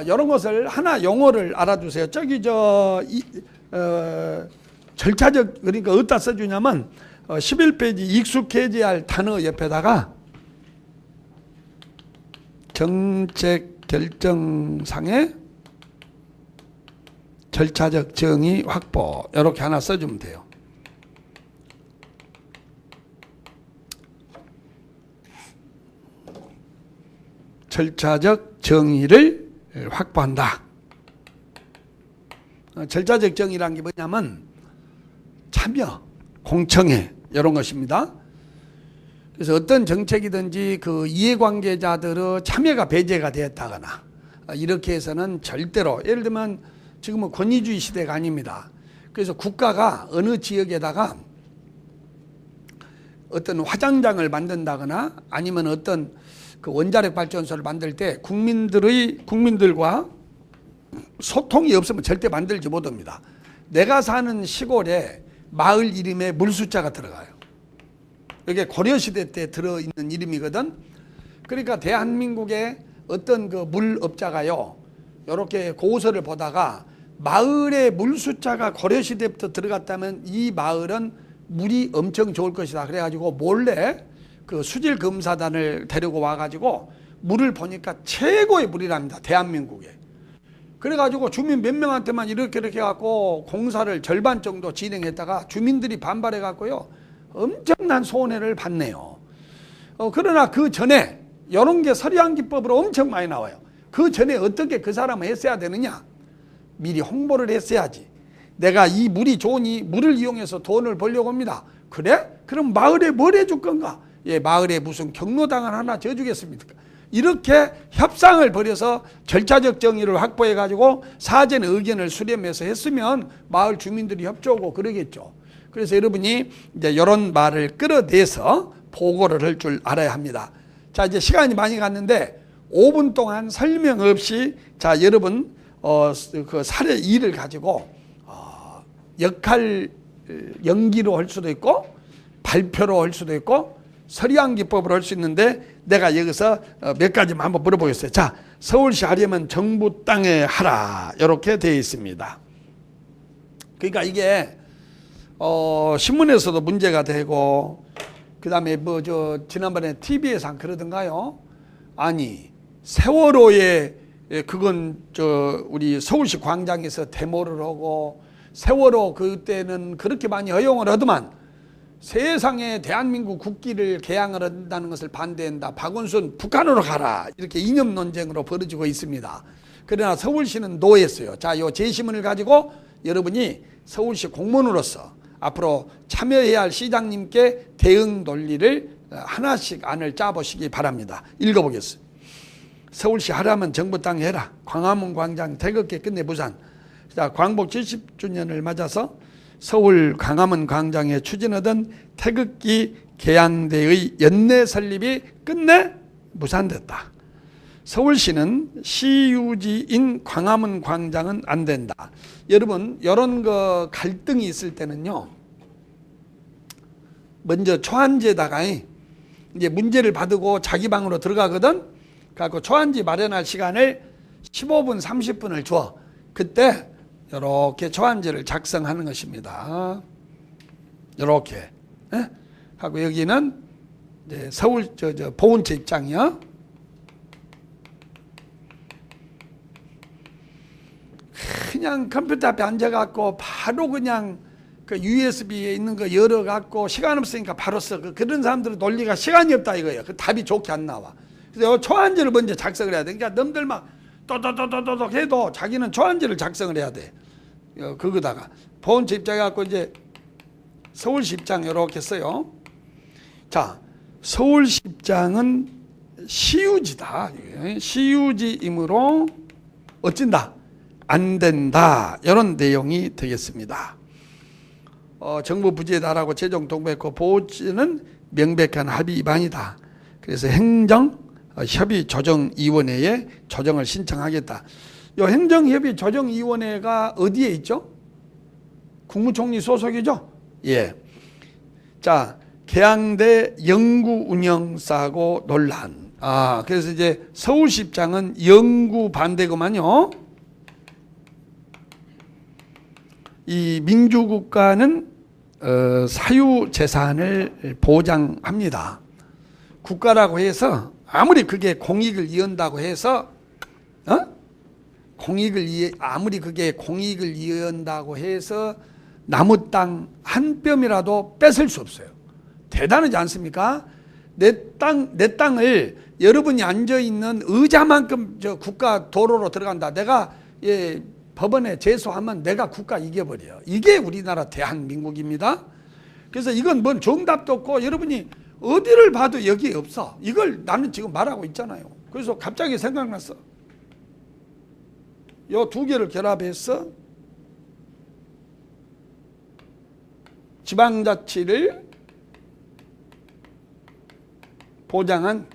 이런 것을 하나 용어를 알아두세요. 저기 절차적, 그러니까 어디다 써주냐면 11페이지 익숙해져야 할 단어 옆에다가 정책 결정상의 절차적 정의 확보, 이렇게 하나 써주면 돼요. 절차적 정의를 확보한다. 절차적 정의란 게 뭐냐면 참여, 공청회, 이런 것입니다. 그래서 어떤 정책이든지 그 이해관계자들의 참여가 배제가 되었다거나 이렇게 해서는 절대로, 예를 들면 지금은 권위주의 시대가 아닙니다. 그래서 국가가 어느 지역에다가 어떤 화장장을 만든다거나 아니면 어떤 그 원자력 발전소를 만들 때 국민들과 소통이 없으면 절대 만들지 못합니다. 내가 사는 시골에 마을 이름에 물 숫자가 들어가요. 이게 고려시대 때 들어있는 이름이거든. 그러니까 대한민국의 어떤 그 물업자가요, 이렇게 고서를 보다가 마을에 물 숫자가 고려시대부터 들어갔다면 이 마을은 물이 엄청 좋을 것이다. 그래가지고 몰래 그 수질검사단을 데리고 와가지고 물을 보니까 최고의 물이랍니다. 대한민국에. 그래가지고 주민 몇 명한테만 이렇게 해갖고 공사를 절반 정도 진행했다가 주민들이 반발해갖고요, 엄청난 손해를 봤네요. 그러나 그 전에 이런 게 서리한기법으로 엄청 많이 나와요. 그 전에 어떻게 그 사람을 했어야 되느냐? 미리 홍보를 했어야지. 내가 이 물이 좋으니 물을 이용해서 돈을 벌려고 합니다. 그래? 그럼 마을에 뭘 해줄 건가? 예, 마을에 무슨 경로당을 하나 지어주겠습니까? 이렇게 협상을 벌여서 절차적 정의를 확보해가지고 사전에 의견을 수렴해서 했으면 마을 주민들이 협조하고 그러겠죠. 그래서 여러분이 이제 이런 말을 끌어내서 보고를 할 줄 알아야 합니다. 자, 이제 시간이 많이 갔는데 5분 동안 설명 없이, 자, 여러분 그 사례 2를 가지고 역할 연기로 할 수도 있고 발표로 할 수도 있고 서리한기법으로 할 수 있는데, 내가 여기서 몇 가지만 한번 물어보겠어요. 자, 서울시 하려면 정부 땅에 하라, 이렇게 되어 있습니다. 그러니까 이게 신문에서도 문제가 되고, 그 다음에 지난번에 TV에서 안 그러던가요? 아니, 세월호에 그건 우리 서울시 광장에서 데모를 하고, 세월호 그때는 그렇게 많이 허용을 하더만 세상에 대한민국 국기를 개양을 한다는 것을 반대한다. 박원순 북한으로 가라. 이렇게 이념 논쟁으로 벌어지고 있습니다. 그러나 서울시는 노했어요. 자, 요 제시문을 가지고 여러분이 서울시 공무원으로서 앞으로 참여해야 할 시장님께 대응 논리를 하나씩 안을 짜보시기 바랍니다. 읽어보겠습니다. 서울시 하라면 정부 땅에 해라. 광화문 광장 태극기 끝내 부산. 자, 광복 70주년을 맞아서 서울 광화문 광장에 추진하던 태극기 개양대의 연내 설립이 끝내 무산됐다. 서울시는 시유지인 광화문 광장은 안 된다. 여러분, 이런 거 갈등이 있을 때는요, 먼저 초안지에다가 이제 문제를 받고 자기 방으로 들어가거든. 그래서 초안지 마련할 시간을 15분, 30분을 줘. 그때 이렇게 초안지를 작성하는 것입니다. 이렇게 하고, 여기는 이제 서울 보훈처 입장이요. 그냥 컴퓨터 앞에 앉아갖고 바로 그냥 그 USB에 있는 거 열어갖고 시간 없으니까 바로 써. 그런 사람들은 논리가 시간이 없다 이거예요. 그 답이 좋게 안 나와. 그래서 초안지를 먼저 작성을 해야 돼. 그러니까 넘들 막 또또또또또 해도 자기는 초안지를 작성을 해야 돼. 그거다가 보훈처 입장해 갖고 이제 서울시 입장 이렇게 써요. 자, 서울시 입장은 시유지다. 시유지이므로 어쩐다? 안 된다. 이런 내용이 되겠습니다. 정부 부재다라고 재정 통보했고 보훈처는 명백한 합의 위반이다. 그래서 행정협의조정위원회에 조정을 신청하겠다. 이 행정협의조정위원회가 어디에 있죠? 국무총리 소속이죠? 예. 자, 계양대 영구운영사고 논란. 그래서 이제 서울시 입장은 영구 반대구만요. 이 민주국가는 사유재산을 보장합니다. 국가라고 해서 아무리 그게 공익을 이은다고 해서 아무리 그게 공익을 이은다고 해서 나무 땅 한 뼘이라도 뺏을 수 없어요. 대단하지 않습니까? 내 땅을 여러분이 앉아 있는 의자만큼 저 국가 도로로 들어간다. 내가 법원에 제소하면 내가 국가 이겨버려요. 이게 우리나라 대한민국입니다. 그래서 이건 뭔 정답도 없고 여러분이 어디를 봐도 여기에 없어. 이걸 나는 지금 말하고 있잖아요. 그래서 갑자기 생각났어. 요 두 개를 결합해서 지방자치를 보장한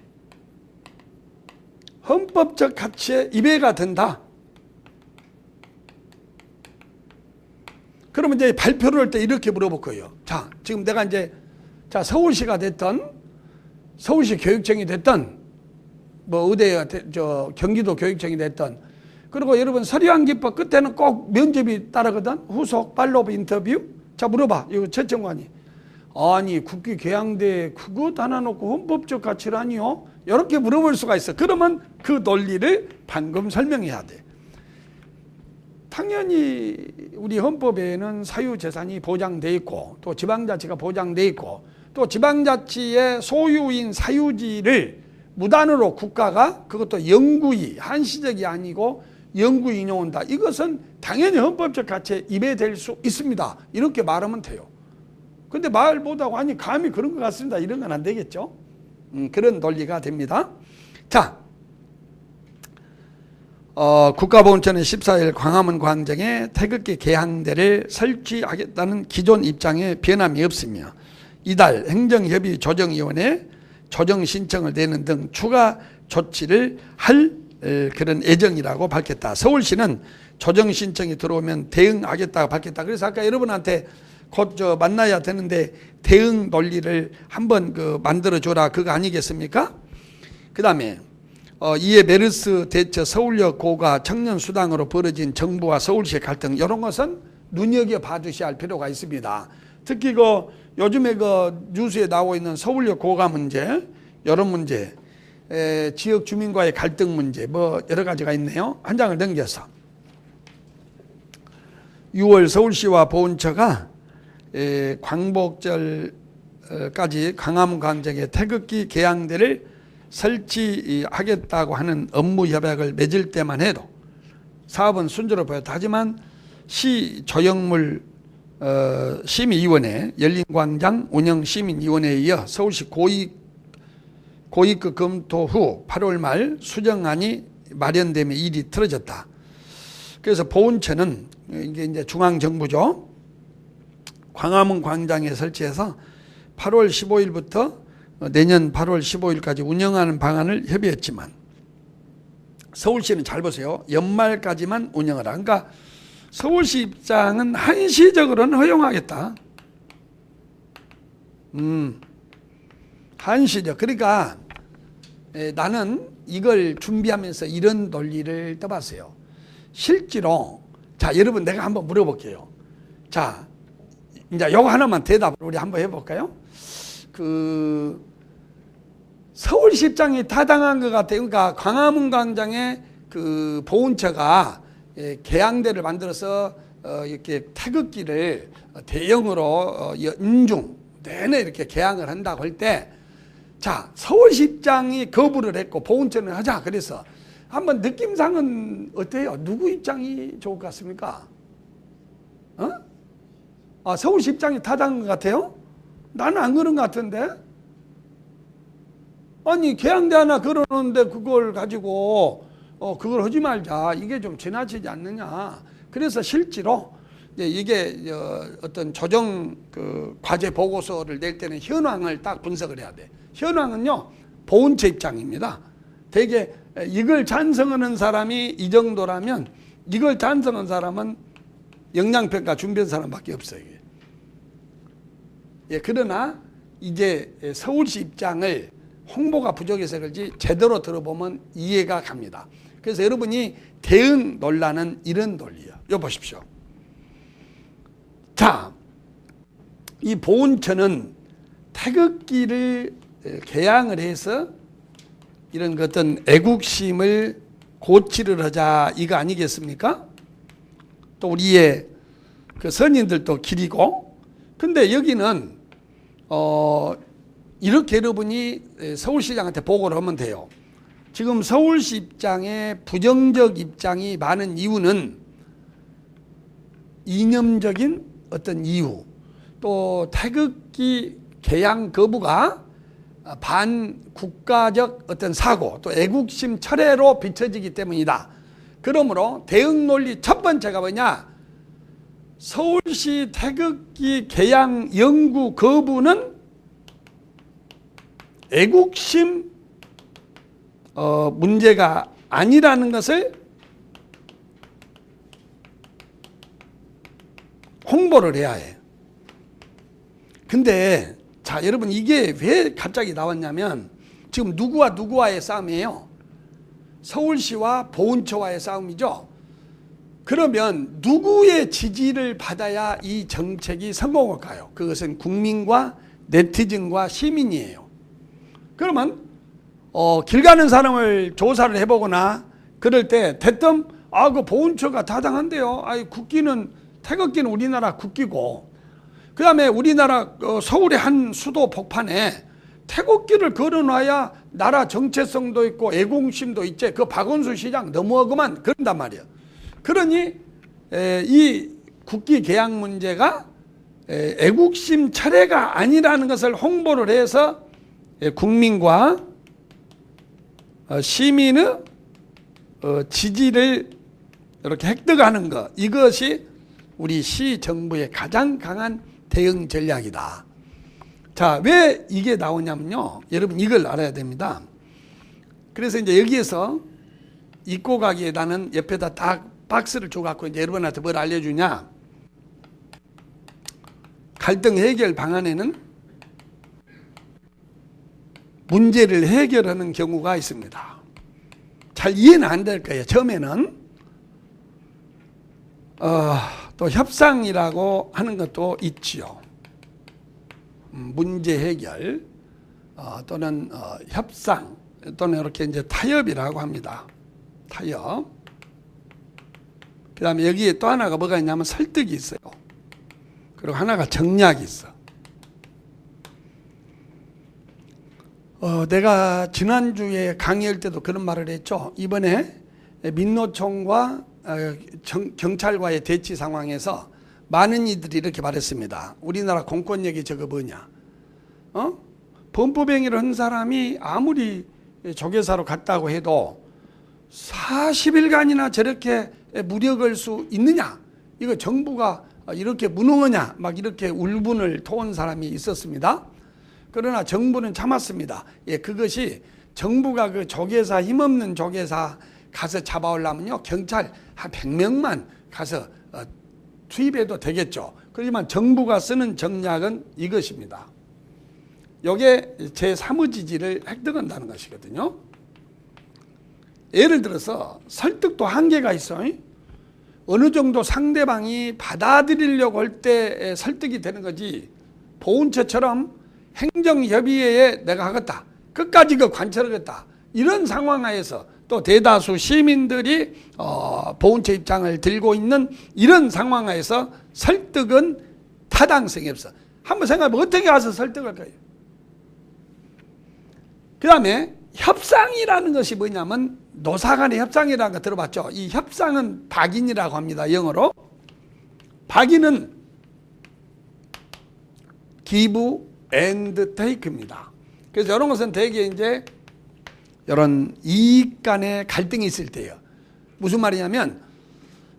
헌법적 가치에 위배가 된다. 그러면 이제 발표를 할 때 이렇게 물어볼 거예요. 자, 지금 내가 이제 서울시가 됐던 서울시 교육청이 됐던 뭐 의대 경기도 교육청이 됐던 그리고 여러분 서류환기법 끝에는 꼭 면접이 따르거든. 후속 팔로업 인터뷰. 자, 물어봐. 이거 채청관이. 아니 국기 계양대 그것 하나 놓고 헌법적 가치라니요? 이렇게 물어볼 수가 있어. 그러면 그 논리를 방금 설명해야 돼. 당연히 우리 헌법에는 사유재산이 보장돼 있고 또 지방자치가 보장돼 있고 또 지방자치의 소유인 사유지를 무단으로 국가가 그것도 영구히 한시적이 아니고 영구히 인용한다. 이것은 당연히 헌법적 가치에 위배될 수 있습니다. 이렇게 말하면 돼요. 근데 말 못하고 아니 감히 그런 것 같습니다. 이런 건 안 되겠죠. 그런 논리가 됩니다. 자, 국가보훈처는 14일 광화문 광장에 태극기 개항대를 설치하겠다는 기존 입장에 변함이 없으며 이달 행정협의조정위원회에 조정 신청을 내는 등 추가 조치를 할 그런 예정이라고 밝혔다. 서울시는 조정 신청이 들어오면 대응하겠다고 밝혔다. 그래서 아까 여러분한테 곧 만나야 되는데 대응 논리를 한번 만들어줘라 그거 아니겠습니까? 그 다음에 이에 메르스 대처 서울역 고가 청년수당으로 벌어진 정부와 서울시의 갈등 이런 것은 눈여겨봐 주셔야 할 필요가 있습니다. 특히 요즘에 뉴스에 나오고 있는 서울역 고가 문제 이런 문제 지역 주민과의 갈등 문제 뭐 여러 가지가 있네요. 한 장을 넘겨서 6월 서울시와 보훈처가 광복절까지 광화문 광장에 태극기 개항대를 설치하겠다고 하는 업무 협약을 맺을 때만 해도 사업은 순조로 보였다. 하지만 시 조형물 심의위원회 열린광장 운영시민위원회에 이어 서울시 고위급 검토 후 8월 말 수정안이 마련되며 일이 틀어졌다. 그래서 보훈처는 이게 이제 중앙정부죠. 광화문 광장에 설치해서 8월 15일부터 내년 8월 15일까지 운영하는 방안을 협의했지만 서울시는 잘 보세요. 연말까지만 운영하라. 그러니까 서울시 입장은 한시적으로는 허용하겠다. 한시적. 그러니까 나는 이걸 준비하면서 이런 논리를 떠봤어요. 실제로 자 여러분 내가 한번 물어볼게요. 자 이제 요거 하나만 대답을 우리 한번 해볼까요? 서울시 입장이 타당한 것 같아요. 그러니까 광화문 광장에 보훈처가 개항대를 만들어서 이렇게 태극기를 대형으로 연중 내내 이렇게 개항을 한다고 할 때, 자 서울시 입장이 거부를 했고 보훈처는 하자 그래서 한번 느낌상은 어때요? 누구 입장이 좋을 것 같습니까? 서울시 입장이 타당한 것 같아요? 나는 안 그런 것 같은데? 아니, 계양대 하나 걸어놓는데 그걸 가지고 그걸 하지 말자. 이게 좀 지나치지 않느냐. 그래서 실제로 이게 어떤 조정 그 과제 보고서를 낼 때는 현황을 딱 분석을 해야 돼. 현황은요, 보훈처 입장입니다. 되게 이걸 찬성하는 사람이 이 정도라면 이걸 찬성한 사람은 영양평가 준비한 사람밖에 없어요. 그러나 이제 서울시 입장을 홍보가 부족해서 그런지 제대로 들어보면 이해가 갑니다. 그래서 여러분이 대응 논란은 이런 논리예요. 이거 보십시오. 자, 이 보훈처는 태극기를 개양을 해서 이런 어떤 애국심을 고취를 하자 이거 아니겠습니까? 또 우리의 그 선인들도 기리고. 근데 여기는 이렇게 여러분이 서울시장한테 보고를 하면 돼요. 지금 서울시 입장에 부정적 입장이 많은 이유는 이념적인 어떤 이유, 또 태극기 개양 거부가 반국가적 어떤 사고, 또 애국심 철회로 비춰지기 때문이다. 그러므로 대응 논리 첫 번째가 뭐냐? 서울시 태극기 개양 영구 거부는 애국심 문제가 아니라는 것을 홍보를 해야 해. 근데 자, 여러분 이게 왜 갑자기 나왔냐면 지금 누구와 누구와의 싸움이에요? 서울시와 보훈처와의 싸움이죠. 그러면 누구의 지지를 받아야 이 정책이 성공할까요? 그것은 국민과 네티즌과 시민이에요. 그러면 길 가는 사람을 조사를 해보거나 그럴 때 대뜸 그 보훈처가 타당한데요. 국기는 태극기는 우리나라 국기고 그 다음에 우리나라 서울의 한 수도 복판에 태극기를 걸어놔야 나라 정체성도 있고 애국심도 있지. 그 박원순 시장 너무하구만 그런단 말이에요. 그러니 이 국기 개양 문제가 애국심 철회가 아니라는 것을 홍보를 해서 국민과 시민의 지지를 이렇게 획득하는 것, 이것이 우리 시 정부의 가장 강한 대응 전략이다. 자, 왜 이게 나오냐면요, 여러분 이걸 알아야 됩니다. 그래서 이제 여기에서 입고 가기에 나는 옆에다 딱 박스를 줘갖고 이제 여러분한테 뭘 알려주냐? 갈등 해결 방안에는 문제를 해결하는 경우가 있습니다. 잘 이해는 안 될 거예요. 처음에는 또 협상이라고 하는 것도 있지요. 문제 해결 또는 협상 또는 이렇게 이제 타협이라고 합니다. 타협. 그 다음에 여기에 또 하나가 뭐가 있냐면 설득이 있어요. 그리고 하나가 정략이 있어. 내가 지난주에 강의할 때도 그런 말을 했죠. 이번에 민노총과 경찰과의 대치 상황에서 많은 이들이 이렇게 말했습니다. 우리나라 공권력이 저거 뭐냐? 범법행위를 한 사람이 아무리 조계사로 갔다고 해도 40일간이나 저렇게 무력할 수 있느냐? 이거 정부가 이렇게 무능하냐? 막 이렇게 울분을 토한 사람이 있었습니다. 그러나 정부는 참았습니다. 그것이 정부가 그 조계사, 힘없는 조계사 가서 잡아오려면요, 경찰 한 100명만 가서 투입해도 되겠죠. 그렇지만 정부가 쓰는 전략은 이것입니다. 이게 제3의 지지를 획득한다는 것이거든요. 예를 들어서 설득도 한계가 있어요. 어느 정도 상대방이 받아들이려고 할 때 설득이 되는 거지, 보훈처처럼 행정협의회에 내가 하겠다, 끝까지 그 관철하겠다, 이런 상황 하에서 또 대다수 시민들이 보훈처 입장을 들고 있는 이런 상황 하에서 설득은 타당성이 없어. 한번 생각해보면 어떻게 가서 설득할 거예요? 그 다음에 협상이라는 것이 뭐냐면 노사 간의 협상이라는 거 들어봤죠? 이 협상은 박인이라고 합니다. 영어로. 박인은 give and take입니다. 그래서 이런 것은 대개 이제 이런 이익 간의 갈등이 있을 때예요. 무슨 말이냐면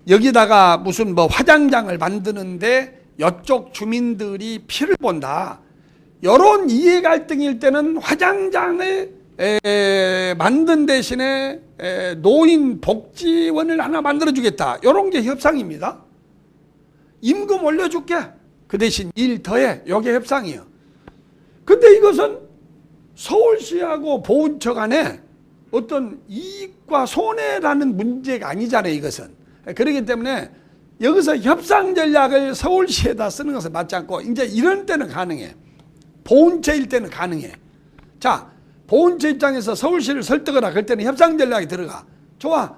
여기다가 무슨 뭐 화장장을 만드는데 이쪽 주민들이 피를 본다. 이런 이해 갈등일 때는 화장장을 만든 대신에 노인 복지원을 하나 만들어주겠다. 이런 게 협상입니다. 임금 올려줄게. 그 대신 일 더해. 이게 협상이에요. 근데 이것은 서울시하고 보훈처 간에 어떤 이익과 손해라는 문제가 아니잖아요. 이것은. 그렇기 때문에 여기서 협상 전략을 서울시에다 쓰는 것은 맞지 않고 이제 이런 때는 가능해. 보훈처일 때는 가능해. 자, 보훈처 입장에서 서울시를 설득하라. 그럴 때는 협상 전략이 들어가. 좋아.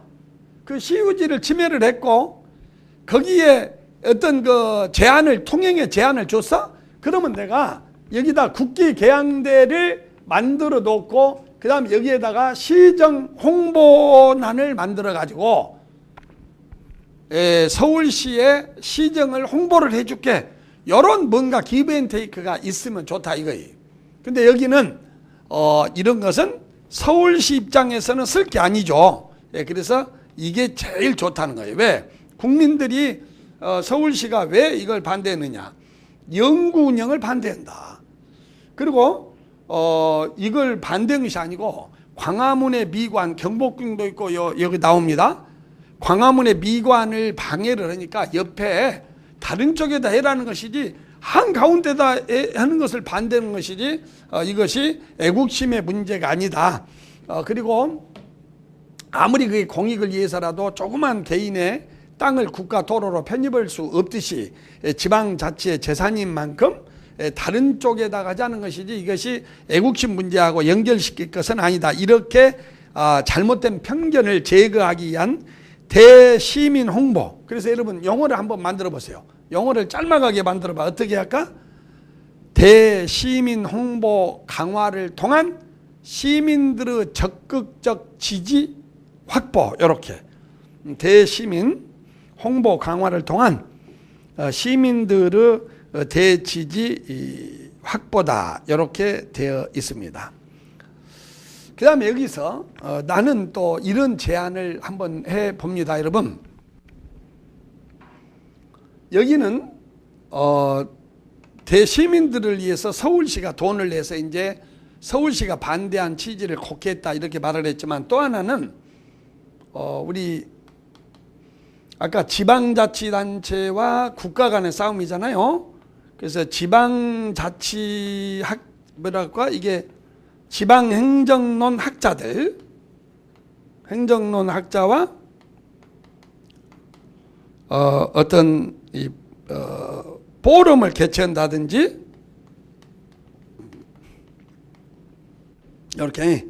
그 시유지를 침해를 했고 거기에 어떤 그 제안을 통행의 제안을 줬어? 그러면 내가 여기다 국기 계양대를 만들어 놓고 그 다음 여기에다가 시정 홍보란을 만들어 가지고 서울시에 시정을 홍보를 해줄게. 이런 뭔가 기브앤테이크가 있으면 좋다 이거예요. 근데 여기는 이런 것은 서울시 입장에서는 쓸 게 아니죠. 그래서 이게 제일 좋다는 거예요. 왜? 국민들이 서울시가 왜 이걸 반대했느냐? 영구 운영을 반대한다. 그리고 이걸 반대한 것이 아니고 광화문의 미관, 경복궁도 있고 여기 나옵니다. 광화문의 미관을 방해를 하니까 옆에 다른 쪽에다 해라는 것이지 한가운데다 하는 것을 반대하는 것이지 이것이 애국심의 문제가 아니다. 그리고 아무리 그게 공익을 위해서라도 조그만 개인의 땅을 국가 도로로 편입할 수 없듯이 지방자치의 재산인 만큼 다른 쪽에다 가자는 것이지 이것이 애국심 문제하고 연결시킬 것은 아니다. 이렇게 잘못된 편견을 제거하기 위한 대시민 홍보. 그래서 여러분 영어를 한번 만들어 보세요. 영어를 짤막하게 만들어 봐. 어떻게 할까? 대시민 홍보 강화를 통한 시민들의 적극적 지지 확보. 이렇게 대시민 홍보 강화를 통한 시민들의 대지지 확보다. 이렇게 되어 있습니다. 그 다음에 여기서 나는 또 이런 제안을 한번 해봅니다. 여러분, 여기는 대시민들을 위해서 서울시가 돈을 내서 이제 서울시가 반대한 취지를 곡했다 이렇게 말을 했지만, 또 하나는 우리 아까 지방자치단체와 국가 간의 싸움이잖아요. 그래서 지방자치 뭐랄까 이게 지방행정론 학자들, 행정론 학자와 어떤 포럼을 개최한다든지 이렇게.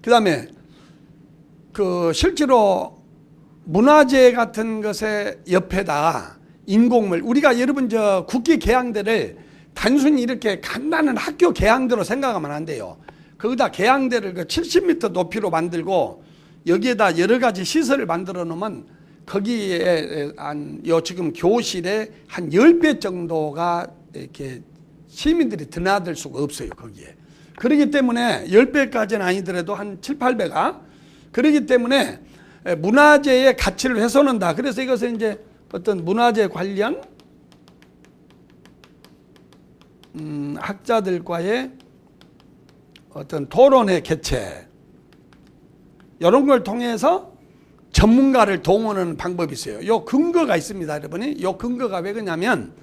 그 다음에 그 실제로 문화재 같은 것의 옆에다가 인공물, 우리가 여러분 저 국기 계양대를 단순히 이렇게 간단한 학교 계양대로 생각하면 안 돼요. 거기다 계양대를 그 70m 높이로 만들고 여기에다 여러 가지 시설을 만들어 놓으면 거기에 지금 교실에 한 10배 정도가 이렇게 시민들이 드나들 수가 없어요, 거기에. 그렇기 때문에 10배까지는 아니더라도 한 7, 8배가. 그렇기 때문에 문화재의 가치를 훼손한다. 그래서 이것은 이제 어떤 문화재 관련 학자들과의 어떤 토론회 개최, 이런 걸 통해서 전문가를 동원하는 방법이 있어요. 요 근거가 있습니다, 여러분이. 요 근거가 왜 그러냐면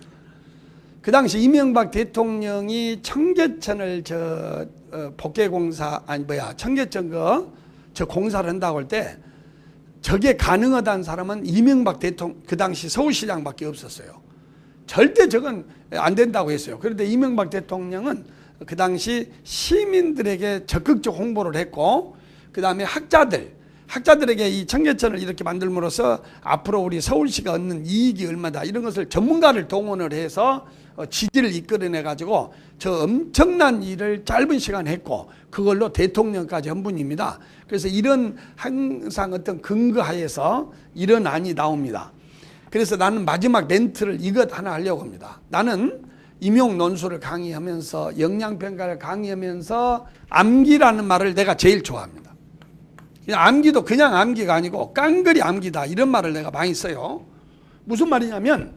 그 당시 이명박 대통령이 청계천을 청계천 저 공사를 한다고 할 때 저게 가능하다는 사람은 이명박 대통령, 그 당시 서울시장밖에 없었어요. 절대 저건 안 된다고 했어요. 그런데 이명박 대통령은 그 당시 시민들에게 적극적 홍보를 했고, 그 다음에 학자들, 학자들에게 이 청계천을 이렇게 만들므로써 앞으로 우리 서울시가 얻는 이익이 얼마다 이런 것을 전문가를 동원을 해서 지지를 이끌어내 가지고 저 엄청난 일을 짧은 시간에 했고 그걸로 대통령까지 한 분입니다. 그래서 이런 항상 어떤 근거하에서 이런 안이 나옵니다. 그래서 나는 마지막 멘트를 이것 하나 하려고 합니다. 나는 임용 논술을 강의하면서 영양평가를 강의하면서 암기라는 말을 내가 제일 좋아합니다. 암기도 그냥 암기가 아니고 깡그리 암기다 이런 말을 내가 많이 써요. 무슨 말이냐면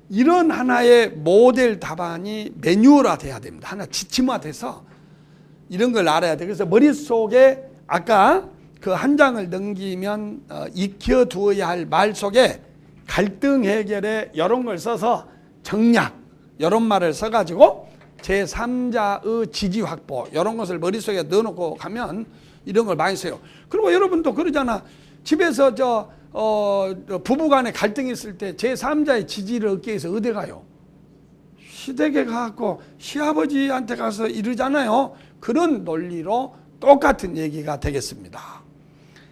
이런 하나의 모델 답안이 매뉴얼화 돼야 됩니다. 하나 지침화돼서 이런 걸 알아야 돼. 그래서 머릿속에 아까 그 한 장을 넘기면 익혀두어야 할 말 속에 갈등 해결에 이런 걸 써서 정략 이런 말을 써가지고 제3자의 지지 확보 이런 것을 머릿속에 넣어놓고 가면 이런 걸 많이 써요. 그리고 여러분도 그러잖아. 집에서 부부간에 갈등이 있을 때 제3자의 지지를 얻기 위해서 어디 가요? 시댁에 가고 시아버지한테 가서 이러잖아요. 그런 논리로 똑같은 얘기가 되겠습니다.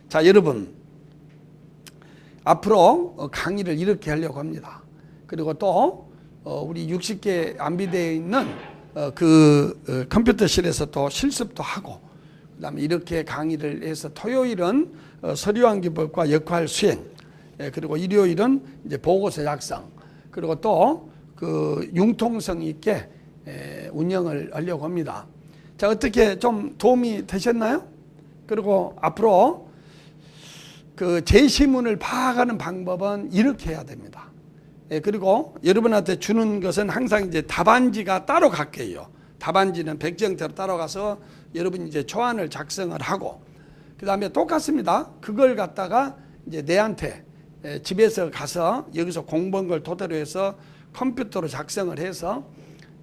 자, 여러분 앞으로 강의를 이렇게 하려고 합니다. 그리고 또 우리 60개 안비되어 있는 컴퓨터실에서 또 실습도 하고 그다음에 이렇게 강의를 해서 토요일은 서류환기법과 역할 수행, 그리고 일요일은 이제 보고서 작성, 그리고 또 그 융통성 있게 운영을 하려고 합니다. 자, 어떻게 좀 도움이 되셨나요? 그리고 앞으로 그 제시문을 파악하는 방법은 이렇게 해야 됩니다. 그리고 여러분한테 주는 것은 항상 이제 답안지가 따로 갈게요. 답안지는 백정대로 따라가서 여러분이 이제 초안을 작성을 하고, 그 다음에 똑같습니다. 그걸 갖다가 이제 내한테 집에서 가서 여기서 공부한 걸 토대로 해서 컴퓨터로 작성을 해서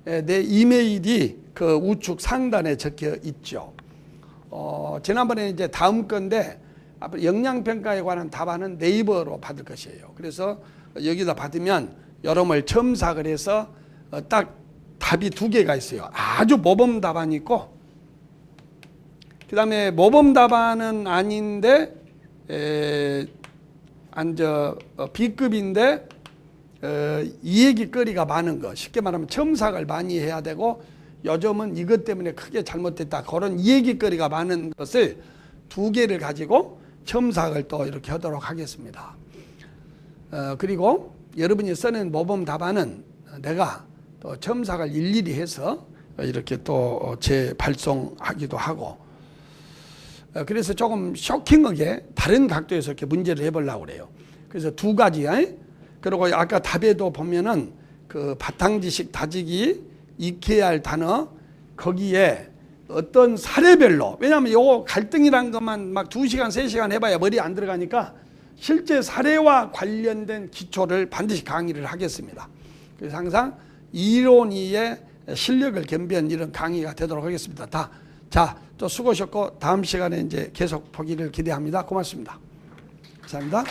내 이메일이 그 우측 상단에 적혀 있죠. 지난번에 이제 다음 건데 앞으로 영양평가에 관한 답안은 네이버로 받을 것이에요. 그래서 여기다 받으면 여러분을 첨삭을 해서 딱 답이 두 개가 있어요. 아주 모범 답안이 있고, 그 다음에 모범 답안은 아닌데 B급인데 이야기거리가 많은 거, 쉽게 말하면 첨삭을 많이 해야 되고 요즘은 이것 때문에 크게 잘못됐다 그런 이야기거리가 많은 것을 두 개를 가지고 첨삭을 또 이렇게 하도록 하겠습니다. 그리고 여러분이 써낸 모범 답안은 내가 또 첨삭을 일일이 해서 이렇게 또 재발송하기도 하고, 그래서 조금 쇼킹하게 다른 각도에서 이렇게 문제를 해보려고 그래요. 그래서 두 가지, 그리고 아까 답에도 보면은 그 바탕지식 다지기 익혀야 할 단어, 거기에 어떤 사례별로, 왜냐하면 요거 갈등이란 것만 막 2시간, 3시간 해봐야 머리에 안 들어가니까 실제 사례와 관련된 기초를 반드시 강의를 하겠습니다. 그래서 항상 이론이의 실력을 겸비한 이런 강의가 되도록 하겠습니다. 자, 또 수고하셨고 다음 시간에 이제 계속 보기를 기대합니다. 고맙습니다. 감사합니다.